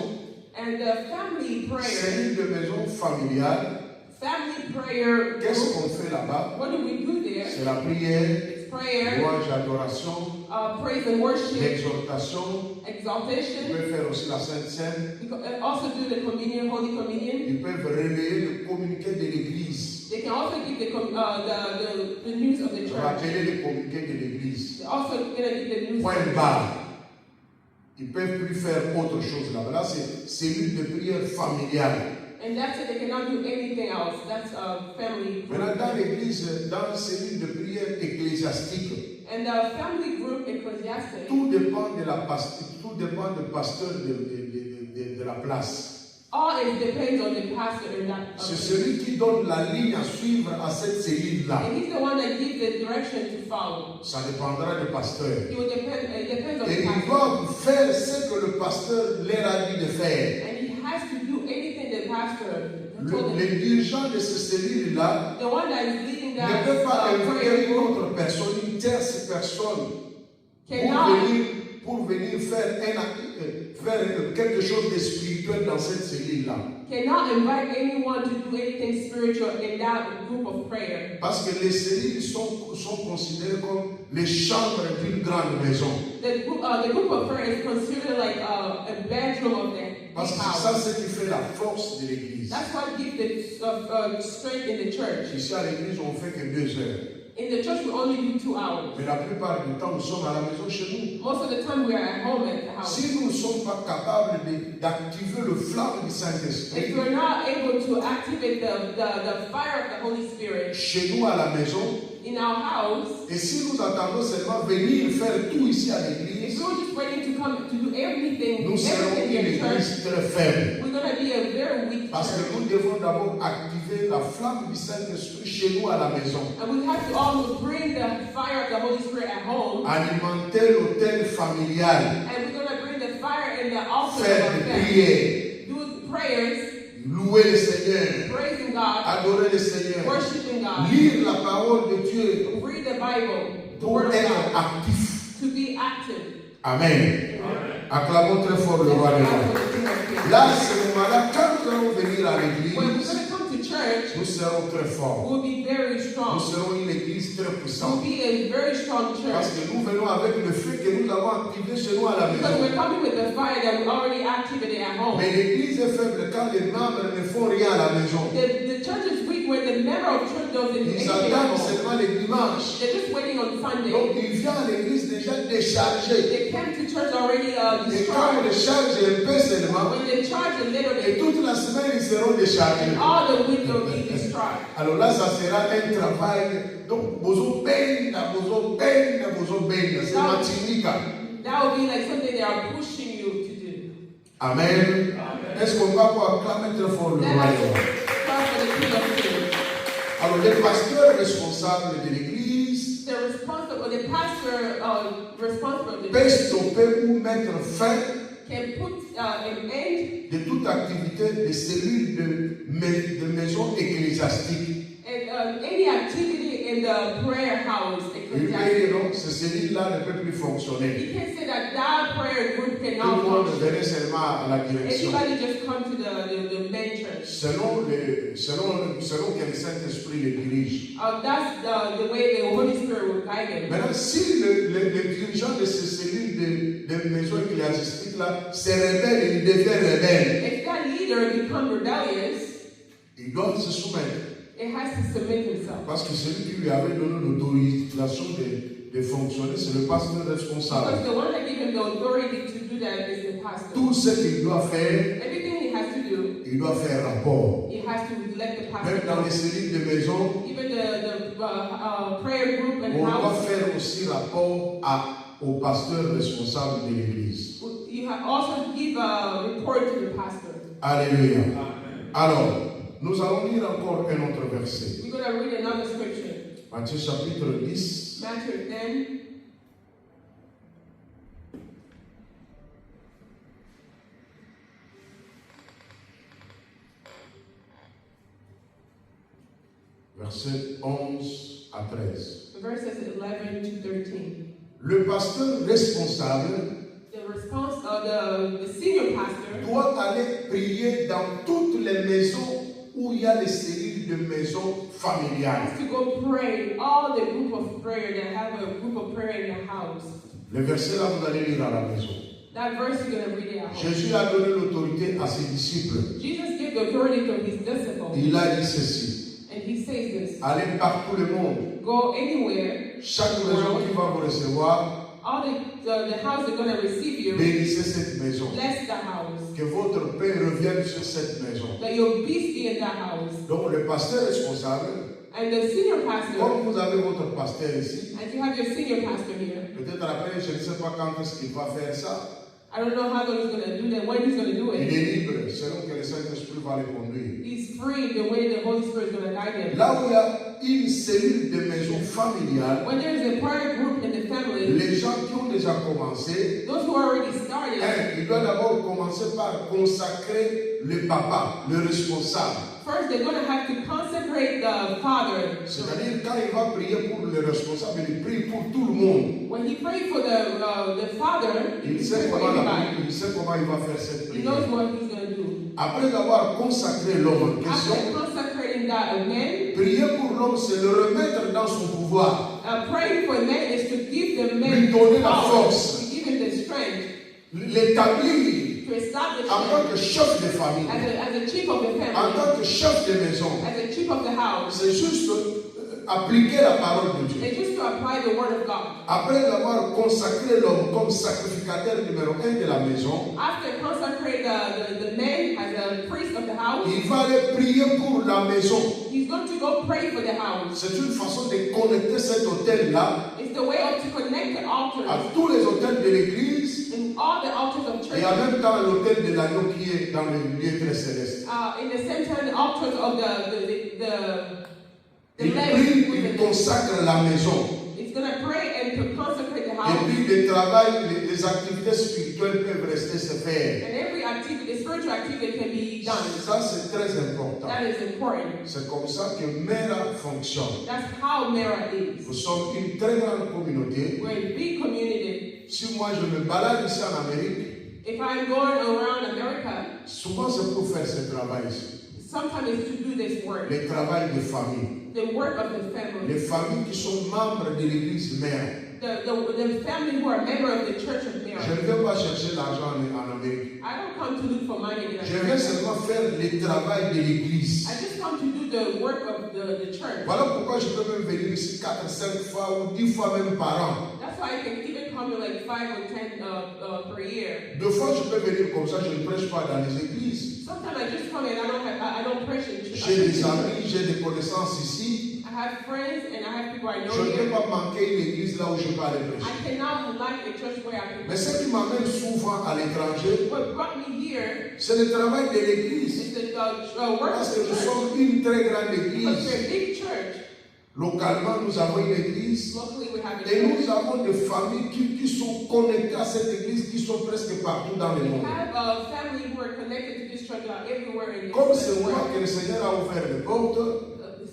And the family prayer, cellules de maison familiale, family prayer qu'est-ce group, qu'on fait là-bas? what do we do there? C'est la prière, It's prayer, louange, adoration, praise and worship, l'exhortation. Ils exaltation. peuvent faire aussi la Sainte Seine. We can also do the communion, Holy Communion. Ils peuvent relayer le communiqué de l'église. They can also give the news of the church. Rappeler le communiqué de l'église. They're also going to give the news. Point barre. Ils ne peuvent plus faire autre chose là. Là, c'est cellule de prière familiale. And that's it. They cannot do anything else. That's family group. Maintenant, dans l'église, dans la cellule de prière ecclésiastique, And the family group ecclesiastic, tout dépend de la tout dépend du pasteur de la place. all it depends on the pastor in that. C'est celui qui donne la ligne à suivre à cette cellule-là. And he's the one that gives the direction to follow. Ça dépendra du pasteur. It will depend. It depends on Et the ils pastor. doivent faire ce que le pasteur leur a dit de faire. And he has to do anything the pastor told Le him. dirigeant de ces cellules-là The one that is leading ne that peut pas prayer inviter une group autre personne, une tierce personne, cannot. pour venir faire quelque chose de spirituel dans cette cellule-là. Cannot invite anyone to do anything spiritual in that group of prayer. Parce que les cellules sont considérées comme les chambres d'une grande maison. The group of prayer is considered like a bedroom of the Parce que c'est house. ça ce qui fait la force de l'église. That's what gives the strength in the church. Ici à l'église, on ne fait que 2 heures. In the church, we only do 2 hours. Mais la plupart du temps, nous sommes à la maison chez nous. Most of the time, we are at home at the house. Si nous ne sommes pas capables d'activer le flamme du If Saint-Esprit we're not able to activate the fire of the Holy Spirit chez nous à la maison, in our house, et si nous attendons seulement venir faire tout ici à if l'église, we're just waiting to come to do everything, nous serons everything une in church, église très faible. we're going to be a very weak Parce que church. nous devons d'abord activer la flamme du Saint-Esprit chez nous à la maison. And we have to always bring the fire of the Holy Spirit at home. Alimenter l'autel familial. And we're going to bring the fire in the altar Faire of des our family. prières. Do prayers, Louer le Seigneur. praising God, Adorer le Seigneur. worshiping God, Lire la parole de Dieu read the Bible, the pour Word of être God, actif. to be active. Amen. Amen. Acclamons très fort le roi des rois. Là, à ce moment-là, quand nous allons venir à When we're l'église, going to come to church, nous serons très forts. we'll be very Nous strong. serons une église très We'll puissante. be a very strong Parce church. que nous venons avec le feu que nous avons activé chez nous à la Because maison. we're coming with the fire that we already activated at home. Mais l'église est faible quand les membres ne font rien à la maison. The church is weak when the member of church doesn't do Ils anything at attendent home. seulement les dimanches. They're just waiting on Donc Sunday. ils viennent à l'église déjà déchargés. They came to church already Et quand on discharged. les charge un peu seulement, When they charge a little et bit, toute la semaine ils seront déchargés. all the week they'll be discharged. Alors là, ça sera un travail. Donc, bozo benda. C'est matinica. That will be like something they are pushing you to do. Amen. Est-ce qu'on va pouvoir acclamer très fort le Let royaume? us pray for the King of Kings. Alors, les pasteurs responsables de l'église the pastor responsible of the peuvent church stopper ou mettre fin can put an end de toute activité de cellules de maison ecclésiastique. and any activity in the prayer house. Il peut dire non, ces cellules-là ne peuvent plus fonctionner. You can say that prayer group Tout le cannot monde function. venait seulement à la direction. Everybody just come to the main church. Selon que le Saint-Esprit les dirige. That's the way the Holy Spirit will guide them. Maintenant, si le dirigeant de ces cellules de maison ecclésiastique-là se rebelle, il devient rebelle, If that leader becomes rebellious, il doit se soumettre. it has to submit himself. Parce que celui qui lui avait donné l'autorisation de fonctionner, c'est le pasteur Because responsable. the one that gave him the authority to do that is the pastor. Tout ce qu'il doit faire, Everything he has to do, il doit faire rapport. he has to let the pastor Même dans know. les cellules de maison, Even the prayer group and on doit house, faire aussi rapport au pasteur responsable de l'église. you have also give a report to the pastor. Alléluia. Alors, nous allons lire encore un autre verset. We're going to read another scripture. Matthieu chapitre 10, Matthew 10, versets 11 à 13. verses 11 to 13. Le pasteur responsable The response of the senior pastor doit aller prier dans toutes les maisons où il y a les cellules de maison familiales. has to go pray all the group of prayer that have a group of prayer in the house. Le verset là, vous allez lire à la maison. That verse you're going to read it at home. Jésus a donné l'autorité à ses disciples. Jesus gave the authority to his disciples, Il a dit ceci: and he says this: allez par tout le monde. go anywhere, Chaque maison qui va vous recevoir, all the house are going to receive you. bénissez cette maison. Bless the house. Que votre paix revienne sur cette maison. That your peace be in that house. Donc le pasteur responsable, And the senior pastor, comme vous avez votre pasteur ici, as you have your senior pastor here, peut-être après, je ne sais pas quand est-ce qu'il va faire ça. I don't know how he's going to do that, when he's going to do Il it. est libre, selon que le Saint-Esprit va le conduire. He's free the way the Holy Spirit is going to guide him. Là où il y a une cellule de maison familiale, When there's a prayer group in the family, les gens qui ont déjà commencé, those who already started, il doit d'abord commencer par consacrer le papa, le responsable. first they're going to have to consecrate the father. C'est-à-dire, quand il va prier pour le responsable, il prie pour tout le monde. When he prayed for the father, he Il sait prayed for comment, everybody. il sait comment il va faire cette He knows prière. what he's going to do. Après avoir consacré l'homme en question, After consecrating that man, prier pour l'homme, c'est le remettre dans son pouvoir. praying for man is to give the man Lui donner la power, force. to give him the strength, L'établir to establish en tant him que chef de famille, as a chief of the en family, tant que chef de maison. as a chief of the house, C'est juste appliquer la parole de Dieu. and just to apply the word of God. Après avoir consacré l'homme comme sacrificateur numéro 1 de la maison, After consecrate the man as a priest of the house, il va aller prier pour la maison. he's going to go pray for the house. C'est une façon de connecter cet hôtel-là It's the way to connect the à altars tous les hôtels de l'église and all the altars of et en church. même temps l'hôtel de l'agneau qui est dans le lieu très céleste. In the same time, the altars of the Il lamb prie, il within it. consacre la maison. It's going to pray and to consecrate the Et house. puis le travail, les activités spirituelles peuvent rester se faire. And every activity, spiritual activity can be done. Ça, c'est très important. That is important. C'est comme ça que Mera fonctionne. That's how Mera is. Nous sommes une très grande communauté. We're a big community. Si moi je me balade ici en Amérique, If I'm going around America, souvent c'est pour faire ce travail ici. sometimes it's to do this work. Le travail de famille. The work of the family. Les familles qui sont membres de l'église mère. The family who are member of the church of Mary. Je ne viens pas chercher l'argent en Amérique. I don't come to look for money in Je viens America. seulement faire le travail de l'église. I just come to do the work of the church. Voilà pourquoi je peux même venir ici 4, 5 fois ou 10 fois même par an. That's why I can even come like 5 or 10 per year. 2 fois je peux venir comme ça, je ne prêche pas dans les églises. Sometimes I just come and I don't preach in church. J'ai des amis, j'ai des connaissances ici. I have friends and I have people I know Je ne peux here. pas manquer une église là où je peux aller prêcher. I cannot like a church where I can Mais ce qui m'amène souvent à l'étranger, What brought me here disappear. C'est le travail de l'église. It's the work Parce of que the nous church. sommes une très grande Because église. we're a big church. Localement, nous avons une église. Locally, we have a Et nous church. avons des familles qui sont connectées à cette église, qui sont presque partout dans le We monde. have a family who are connected to this church everywhere in Comme this c'est moi world. que le Seigneur a ouvert les portes,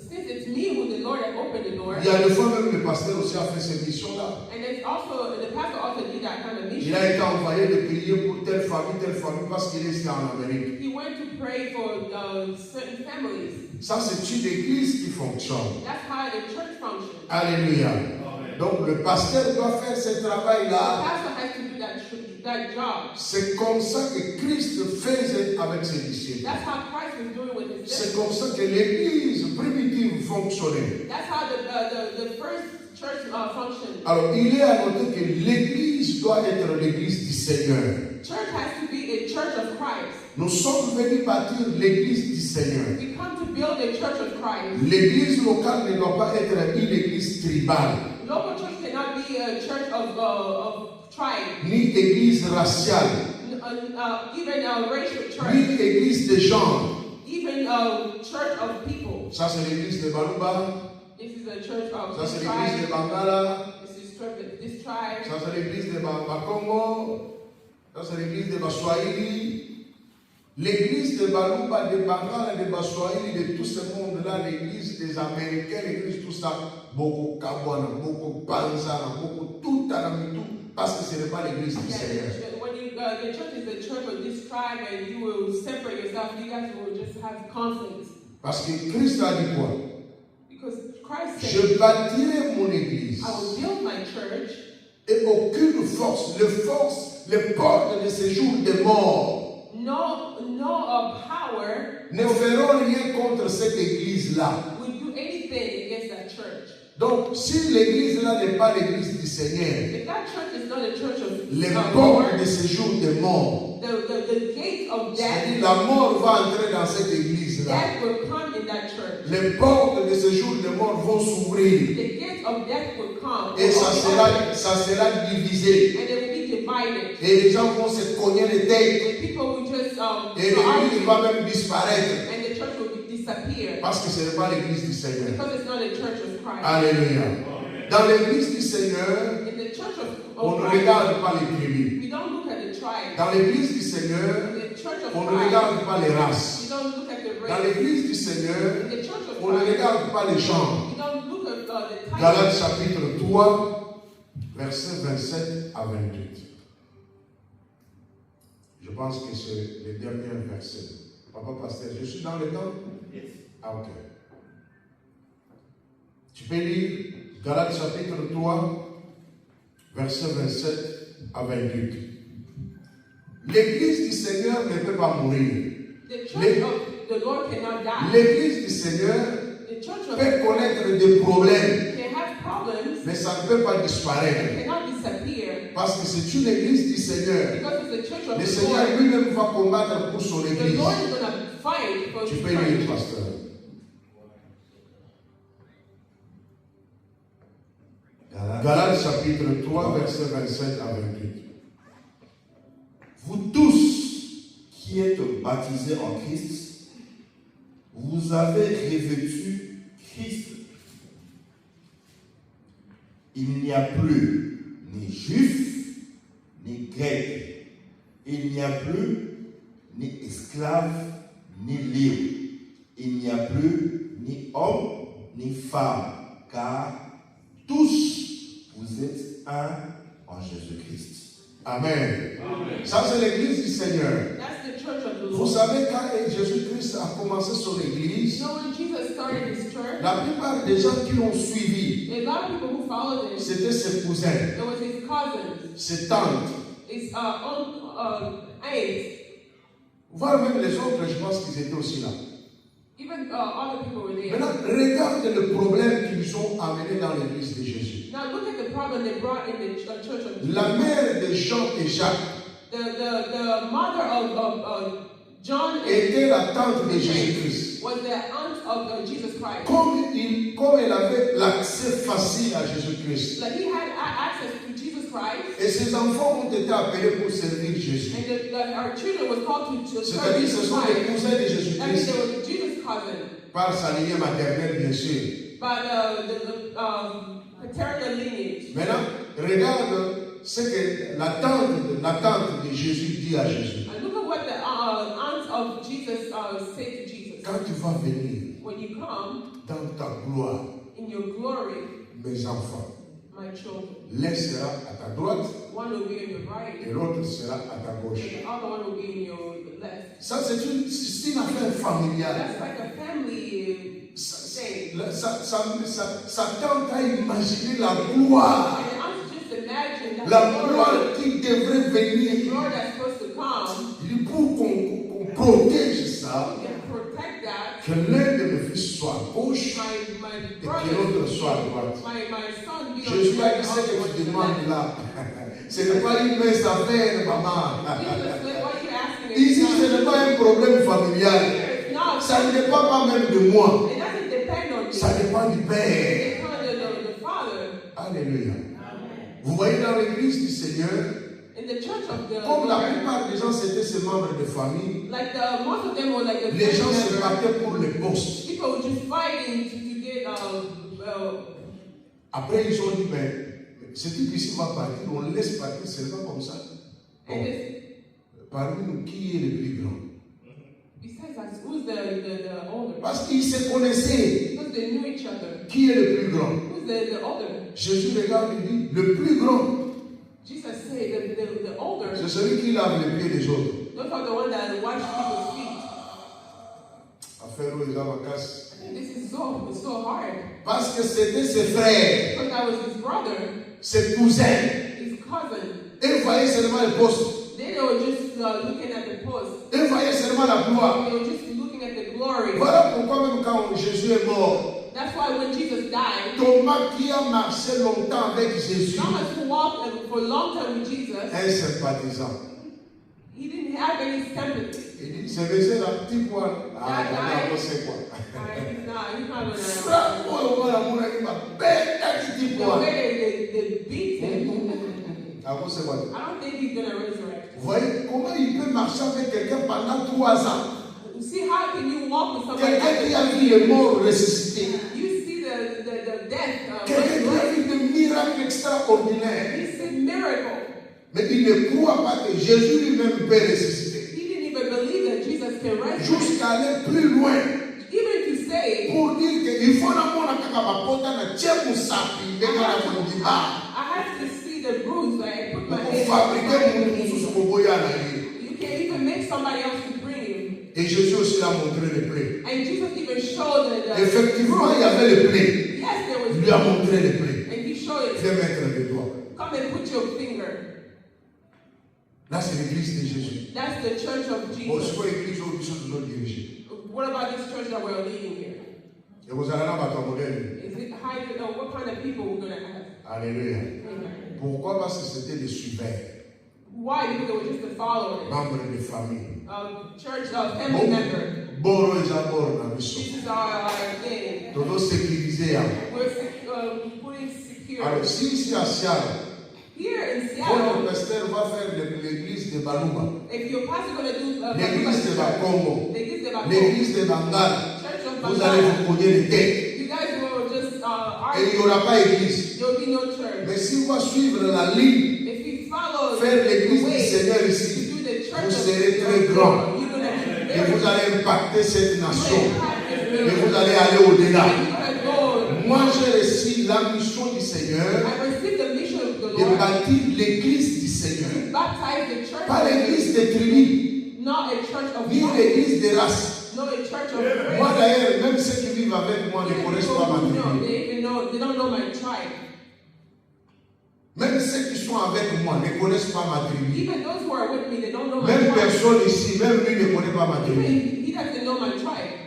Since it's me who the Lord has opened the door, il y a des fois même le pasteur aussi a fait cette mission-là. and it's also the pastor also did that kind of Il mission. a été envoyé de prier pour telle famille, parce qu'il est ici en Amérique. He went to pray for certain families. Ça, c'est une église qui fonctionne. That's how the church functions. Alléluia. Donc, le pasteur doit faire ce The travail-là. pastor has to do that job. C'est comme ça que Christ faisait avec ses disciples. That's how Christ was doing with his C'est disciples. comme ça que l'église primitive fonctionnait. That's how the first church functioned. Alors, il est à noter que l'église doit être l'église du Seigneur. Church has to be a church of Christ. Nous sommes venus bâtir l'église du Seigneur. We come to build a church of Christ. L'église locale ne doit pas être une église tribale, Local church cannot be a church of tribe, ni église raciale, even a racial church, ni église de genre. even a church of people. Ça, c'est l'église de Baluba. This is a church of Ça, c'est this l'église de tribe. Bangala. This tribe. Ça, c'est l'église de Bakongo. Ça, c'est l'église de Baswahili. L'église de Baluba, de Bangala, de Baswahili, de tout ce monde-là, l'église des Américains, l'église, tout ça, beaucoup Kabwana, beaucoup Panzana, beaucoup tout à la tout, parce que ce n'est pas l'église du Seigneur. When the church is the church of this tribe, and you will separate yourself, you guys will just have conflicts. Parce que Christ a dit quoi? Because Christ said, Je bâtirai mon église I will build my church, et aucune force, les portes de séjour des morts no power ne feront rien contre cette église-là. will do anything against that church. Donc, si l'église-là n'est pas l'église du Seigneur, If that church is not a church of les God, portes de séjour des morts, the gate of c'est-à-dire death, la mort va entrer dans cette église-là. death will come in that church. Les portes de séjour des morts vont s'ouvrir The gate of death will come. et ça sera divisé. And it will be divided. Et les gens vont se cogner les têtes And people will just et l'église va même disparaître and the church will disappear parce que ce n'est pas l'église du Seigneur. because it's not a church of Christ. Alléluia. Dans l'église du Seigneur, In the church on of ne Christ, regarde pas les tribus. we don't look at the tribe. Dans l'église du Seigneur, In the church of on ne Christ, regarde pas les races. we don't look at the Dans race. l'église du Seigneur, In the church of on ne Christ, regarde pas les gens. we don't look at the type. Galates chapitre 3, versets 27 à 28. Je pense que c'est le dernier verset. Papa pasteur, je suis dans le temps? Ah, ok. Tu peux lire Galates chapitre 3, versets 27 à 28. L'église du Seigneur ne peut pas mourir. The church of the Lord cannot die. L'église du Seigneur The church of peut connaître des problèmes, can have problems, mais ça ne peut pas disparaître. cannot disappear Parce que c'est une église du Seigneur. because it's the church of Le the Seigneur Lord. lui-même va combattre pour son The église. Lord is going to fight for Tu his peux lire, church. pasteur. Galates chapitre 3, versets 27 à 28. Vous tous qui êtes baptisés en Christ, vous avez revêtu Christ. Il n'y a plus ni juif, ni grec. Il n'y a plus ni esclave, ni libre. Il n'y a plus ni homme, ni femme, car tous vous êtes un en Jésus-Christ. Amen. Ça, c'est l'église du Seigneur. That's the church of the Vous Lord. savez, quand Jésus-Christ a commencé son église, You know, when Jesus started his church, la plupart des gens qui l'ont suivi, a lot of people who followed him, c'était ses cousins, it was his cousins, ses tantes, his aunts, voire même les autres, je pense qu'ils étaient aussi là. even other people were there. Maintenant, regarde le problème qu'ils ont amené dans l'église de Jésus. Now look at the problem they brought in the church of Jesus. La mère de Jean et Jacques The mother of John était la tante de Jésus-Christ. was the aunt of Jesus Christ. Comme elle avait l'accès facile à Jésus-Christ, Like he had access to Jesus Christ. Et ces enfants ont été appelés pour servir Jésus. And our children was called to serve C'est-à-dire, ce Jesus sont les Christ. cousins de That means Jésus-Christ they were Jesus' cousin. par sa lignée maternelle, bien sûr. By the paternal lineage. Maintenant, regarde ce que la tante de Jésus dit à Jésus. And look at what the aunt of Jesus said to Jesus. Quand tu vas venir When you come dans ta gloire, in your glory, mes enfants, my children, l'un sera à ta droite one will be on your right, et l'autre sera à ta and gauche. the other one will be in your left. Ça, c'est une affaire familiale. That's like a family thing. Sa tante a imaginé la gloire. And I was just imagine that La the gloire qui devrait venir Lord that's supposed to come, pour qu'on protège ça, you can protect that. que l'un de mes fils soit à gauche My et que brother, l'autre soit à droite. my son be on Jésus the a right, dit the ce other que one tu to the demandes left. là. Ce n'est pas une mince affaire, maman. Jesus, what are you asking? Ici, ce n'est pas un problème familial. No, Ça ne dépend pas même de moi. it doesn't depend on you. Ça dépend du It Père. depends on the Father. Alléluia. Vous voyez dans l'église du Seigneur, In the church of the comme la Lord, plupart des gens c'était ses membres de famille, like most of them were like the les gens family se members. battaient pour les postes. People were just fighting to get Après, ils ont dit, mais ce type ici va partir, on laisse partir seulement comme ça. Bon, and this, parmi nous, qui est le plus grand? besides us, who's the older? Parce qu'ils se connaissaient. Because they knew each other. Qui est le plus grand? Who's the older? Jésus regarde et dit, le plus grand, Jesus said the older. c'est celui qui lave les pieds des autres. Those are the ones that wash people's feet. Affaire où ils ont casse. This is so hard. Parce que c'était ses frères, Because that was his brother, ses cousins. his cousin. Ils voyaient seulement les postes. They were just looking at the post. Ils voyaient seulement la gloire. They were just looking at the glory. Voilà pourquoi même quand Jésus est mort, That's why when Jesus died, Thomas qui a marché longtemps avec Jésus, Thomas who walked for a long time with Jesus, un sympathisant. he didn't have any sympathy. Il dit, c'est monsieur la petite one. Ah, on sait quoi. He's not gonna. Frappe-moi, voilà, mon ami, ma belle petite The one. way they beat him, Ah, vous savez quoi? I don't think he's gonna resurrect. Vous voyez comment il peut marcher avec quelqu'un pendant 3 ans? You see, how can you walk with somebody? Quelqu'un qui a vu les morts ressuscités. You see the death. Quelqu'un qui a vu des miracles extraordinaires. He said miracle. Mais il ne croit pas que Jésus lui-même peut ressusciter. He didn't even believe that Jesus can resurrect. Jusqu'à aller plus loin. Even to say, Pour dire qu'il faut n'avoir kaka mapota na tchèque sapi ndeka na kondiba. I have to see the bruise where I put my Pour head. fabriquer mon mususu koboya na ye. You can't even make somebody else to bring him. Et Jésus aussi l'a montré les plaies. And Jesus even showed that. Effectivement, il y avait les plaies. Yes, there was. Il lui a montré les plaies. And he showed it. Viens mettre les doigts. Come and put your finger. Là, c'est l'église de Jésus. That's the church of Bon, c'est Jesus. quoi l'église où ils sont toujours dirigés? What about this church that we're leading here? Et vous allez là, votre modèle. Is it high? What kind of people we're gonna have? Alléluia. Amen. Pourquoi? Parce que c'était des suiveurs, Why? Because they were just the followers. membres de famille. Church family member. Boro et Zabor, na biso. This is our thing. Todo sécurisé. We're putting secure. Alors, si ici à Seattle, Here in votre Seattle, pasteur va faire l'église de Baluba, if your pastor gonna do l'église de Bakongo, l'église de Bakongo, l'église de Bangala, church of vous allez Bangala, vous cogner les têtes. you guys will just Et il argue. n'y aura pas église. There will be no church. Mais si vous suivre la ligne, If you follow faire l'église the du way Seigneur to ici, do the church vous of serez très grand. you're gonna be Et very vous allez impacter cette nation. Et good. vous allez aller au-delà. You're gonna go. Moi, j'ai reçu la mission du Seigneur I received the mission of the de Lord. bâtir l'église du Seigneur. Baptize the church. Pas l'église des tribus, Not a church of ni tribes. l'église des races. No, a church of grace. Moi d'ailleurs, même ceux qui vivent avec moi ne Even connaissent people pas ma who know, tribu. they don't know my tribe. Même ceux qui sont avec moi ne connaissent pas ma tribu. Even those who are with me, they don't know my Même tribe. personne ici, même lui ne connaît pas ma tribu. Even he doesn't know my tribe.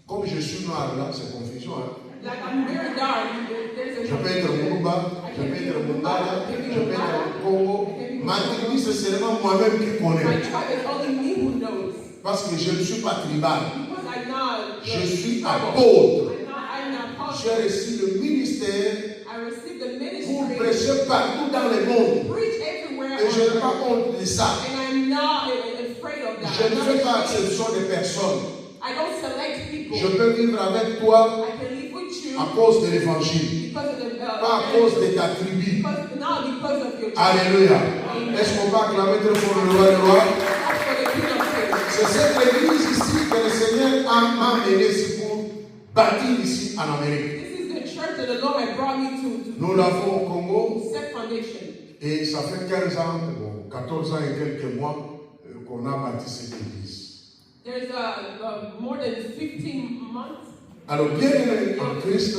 Comme je suis noir là, c'est confusion. Hein? Like I'm very dark. There's a Je peux être Mourouba, je peux être Mungala, je peux être Congo. Ma tribu, c'est seulement moi-même qui My connais. tribe is only me who knows. Parce que je ne suis pas tribal. Because I'm not. Je suis tribal. apôtre. I'm not J'ai apostle. reçu le ministère I I received the Vous ministry prêchez partout dans le to monde. preach everywhere Et je n'ai on pas earth. honte de ça. And I'm not afraid of that. Je I'm ne not fais pas ashamed. exception des personnes. I don't select people. Je peux vivre avec toi I can live with you à cause de l'évangile, because of the pas à cause de ta tribu. because of your Alléluia. Amen. Est-ce qu'on peut acclamer très fort le roi des rois? That's for the King of Kings. C'est cette église ici que le Seigneur m'a amené ici pour bâtir ici en Amérique. This is the church that the Lord had brought me to Nous l'avons au Congo set foundation. et ça fait 15 ans, bon, 14 ans et quelques mois qu'on a bâti cette église. There's more than 15 months. Alors, bien aimé en Christ,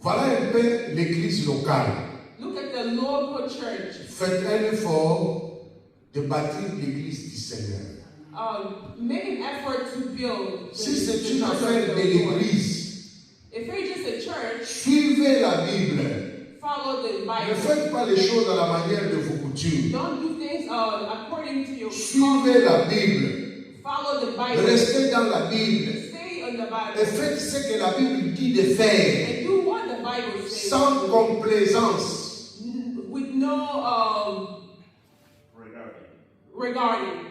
voilà un peu l'église locale. Look at the local church. Faites un effort de bâtir l'église du Seigneur. Make an effort to build. Si c'est the une church of affaire the de Lord. l'église, If you're just a church, suivez la Bible. follow the Ne Bible. faites pas les choses à la manière de vos coutumes. Don't do things according to your Suivez la Bible. Follow the Bible. Restez dans la Bible. Stay on the Et Bible. faites ce que la Bible dit de faire. And do what the Bible says. Sans complaisance. With no regarding.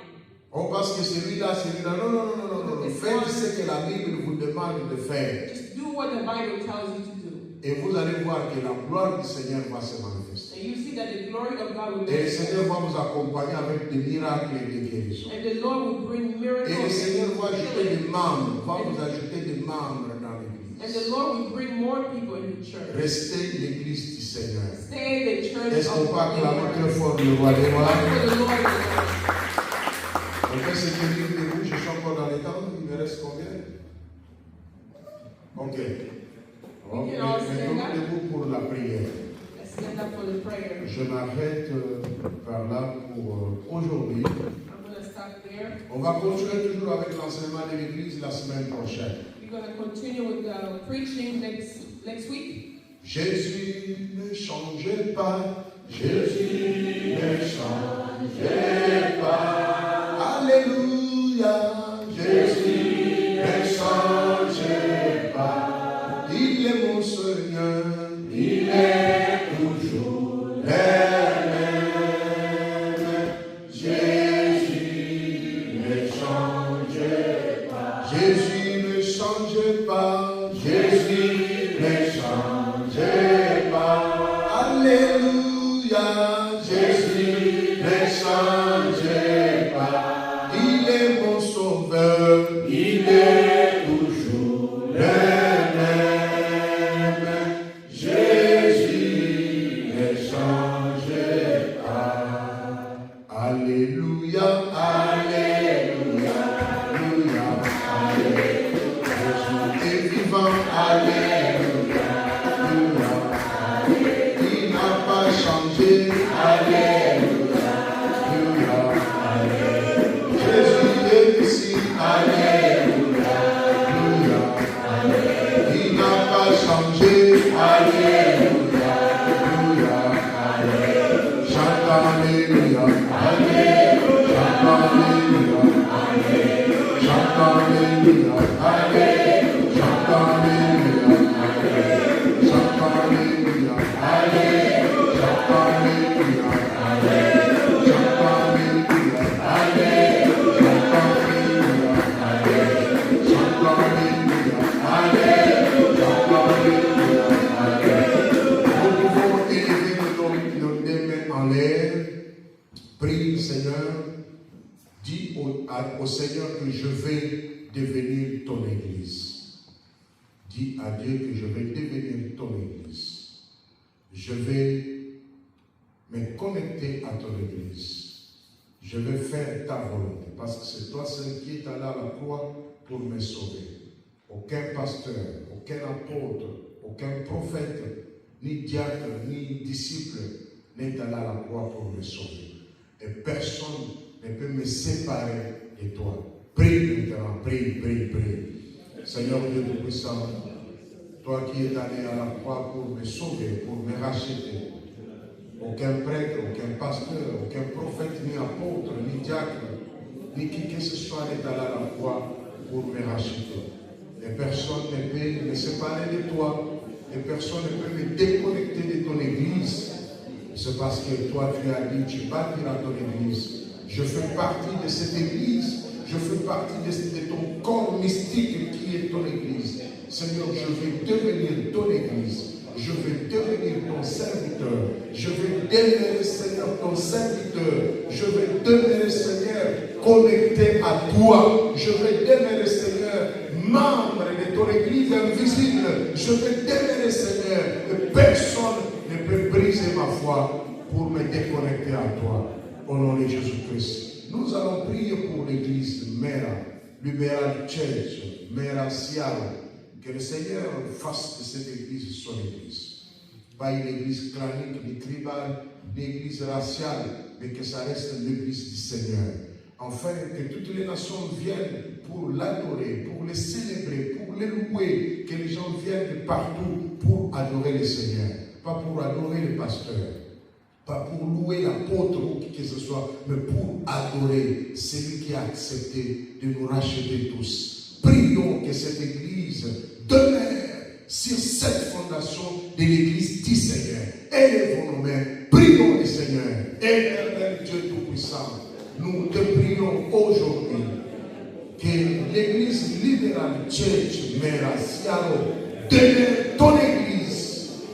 Oh, parce que celui-là. Non, non, non, non, non, non. Faites ce que la Bible vous demande de faire. Just do what the Bible tells you to do. Et vous allez voir que la gloire du Seigneur va se manifester. And you see that the glory of God will Et le manifest. Seigneur va vous accompagner avec des miracles et des guérisons. And the Lord will bring miracles. Et le Seigneur va ajouter and des membres, va vous ajouter des membres dans the l'église. Lord will bring more people in the church. Restez l'église du Seigneur. Stay the church Est-ce of qu'on the peut acclamer Lord. très fort le roi des rois? Clap for the Lord. On peut se tenir debout, je suis encore dans les temps, il me reste combien? Ok. Ok, mettons-nous debout pour la prière. Let's stand up for the prayer. Je m'arrête par là pour aujourd'hui. I'm going to stop there. On va continuer toujours avec l'enseignement de l'église la semaine prochaine. We're going to continue with the preaching next week. Jésus ne changeait pas, Jésus ne changeait pas. Alléluia, Jésus ne changeait pas. Il est mon Seigneur, il est toujours le même. Jésus ne changeait pas. Jésus ne changeait pas. Jésus ne changeait pas. Alléluia, Jésus ne changeait pas. Il est mon sauveur, il est toujours le même. Jésus ne changeait pas. Alléluia, alléluia, alléluia, alléluia. Jésus est vivant, alléluia, alléluia. Il n'a pas changé, alléluia, alléluia. Jésus est ici, alléluia, alléluia. Il n'a pas changé, alléluia, alléluia. Chante alléluia, alléluia, chante alléluia, alléluia, chante alléluia, alléluia, chante alléluia, alléluia, chante alléluia, alléluia, chante alléluia, alléluia, chante alléluia, alléluia, chante alléluia. Nous pouvons élever nos deux mains en l'air. Prie le Seigneur. Dis au Seigneur que je vais devenir ton église. Dis à Dieu que je vais devenir ton église. Je vais me connecter à ton église. Je vais faire ta volonté parce que c'est toi seul qui est allé à la croix pour me sauver. Aucun pasteur, aucun apôtre, aucun prophète, ni diacre, ni disciple n'est allé à la croix pour me sauver. Et personne ne peut me séparer de toi. Prie maintenant, prie. Seigneur Dieu Tout-Puissant, toi qui es allé à la croix pour me sauver, pour me racheter. Aucun prêtre, aucun pasteur, aucun prophète, ni apôtre, ni diacre, ni qui que ce soit n'est allé à la croix pour me racheter. Et personne ne peut me séparer de toi. et personne ne peut me déconnecter de ton église. C'est parce que toi, tu as dit, tu bâtiras ton église. Je fais partie de cette église. Je fais partie de ton corps mystique qui est ton église. Seigneur, je vais devenir ton église. Je vais devenir ton serviteur. Je vais demeurer, Seigneur, ton serviteur. Je vais demeurer, Seigneur, connecté à toi. Je vais demeurer, Seigneur, membre de ton église invisible. Je vais demeurer, Seigneur, que personne ne peut briser ma foi pour me déconnecter à toi. Au nom de Jésus-Christ. Nous allons prier pour l'église Mera, Liberal Church, Mera Siaro. Que le Seigneur fasse de cette église son église. Pas une église clanique, ni tribale, ni église raciale, mais que ça reste l'église du Seigneur. Enfin, que toutes les nations viennent pour l'adorer, pour le célébrer, pour le louer. Que les gens viennent de partout pour adorer le Seigneur. Pas pour adorer le pasteur. Pas pour louer l'apôtre ou qui que ce soit, mais pour adorer celui qui a accepté de nous racheter tous. Prions que cette église demeure sur cette fondation de l'église du Seigneur. Élevons nos mains, prions le Seigneur. Éternel Dieu Tout-Puissant, nous te prions aujourd'hui que l'église libérale Church Mera Siaro demeure ton église.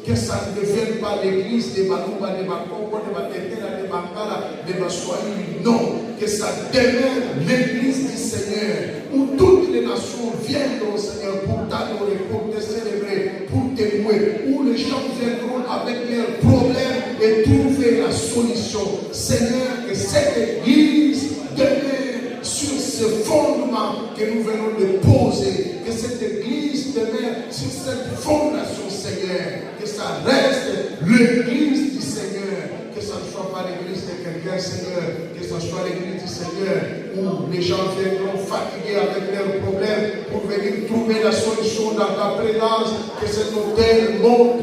Que ça ne devienne pas l'église de Balumba, de Bakongo, de Batetela, de Bankara, de Baswahili. Non, que ça demeure l'église du Seigneur, où toutes les nations viennent au Seigneur pour t'adorer, pour te célébrer, pour te louer, où les gens viendront avec leurs problèmes et trouver la solution. Seigneur, que cette église demeure sur ce fondement que nous venons de poser. Que cette église demeure sur cette fondation, Seigneur. Que ça reste l'église du Seigneur. Que ça ne soit pas l'église de quelqu'un, Seigneur. Que ça soit l'église du Seigneur où les gens viendront fatigués avec leurs problèmes pour venir trouver la solution dans ta présence. Que cet hôtel monte,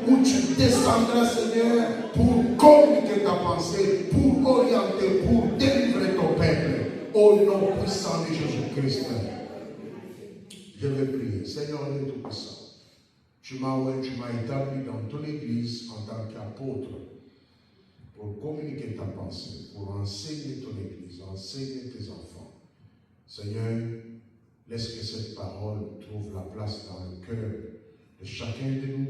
où tu descendras, Seigneur, pour communiquer ta pensée, pour orienter, pour délivrer ton peuple. Au nom puissant de Jésus-Christ. Je vais prier. Seigneur Dieu Tout-Puissant, tu m'as établi dans ton église en tant qu'apôtre pour communiquer ta pensée, pour enseigner ton église, enseigner tes enfants. Seigneur, laisse que cette parole trouve la place dans le cœur de chacun de nous,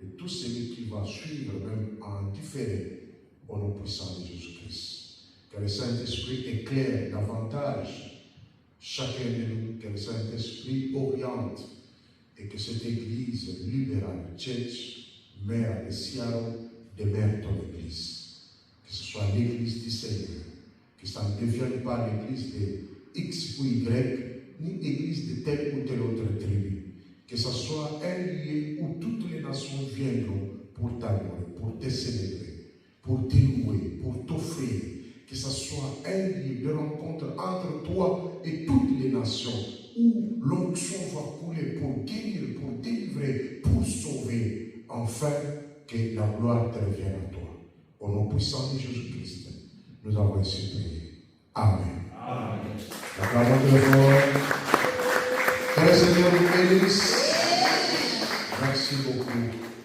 de tous celui qui va suivre, même en différé, au nom puissant de Jésus-Christ. Que le Saint-Esprit éclaire davantage chacun de nous, que le Saint-Esprit oriente et que cette église libérale, Church Mera de Siaro, demeure ton église. Que ce soit l'église du Seigneur, que ça ne devienne pas l'église de X ou Y, ni église de telle ou telle autre tribu. Que ce soit un lieu où toutes les nations viendront pour t'adorer, pour te célébrer, pour te louer, pour t'offrir. Que ce soit un lieu de rencontre entre toi et toutes les nations, où l'onction va couler pour guérir, pour délivrer, pour sauver, afin que la gloire te revienne à toi. Au nom puissant de Jésus-Christ, nous avons ainsi prié. Amen. Amen. La parole de Dieu. Que le Seigneur nous bénisse. Merci beaucoup.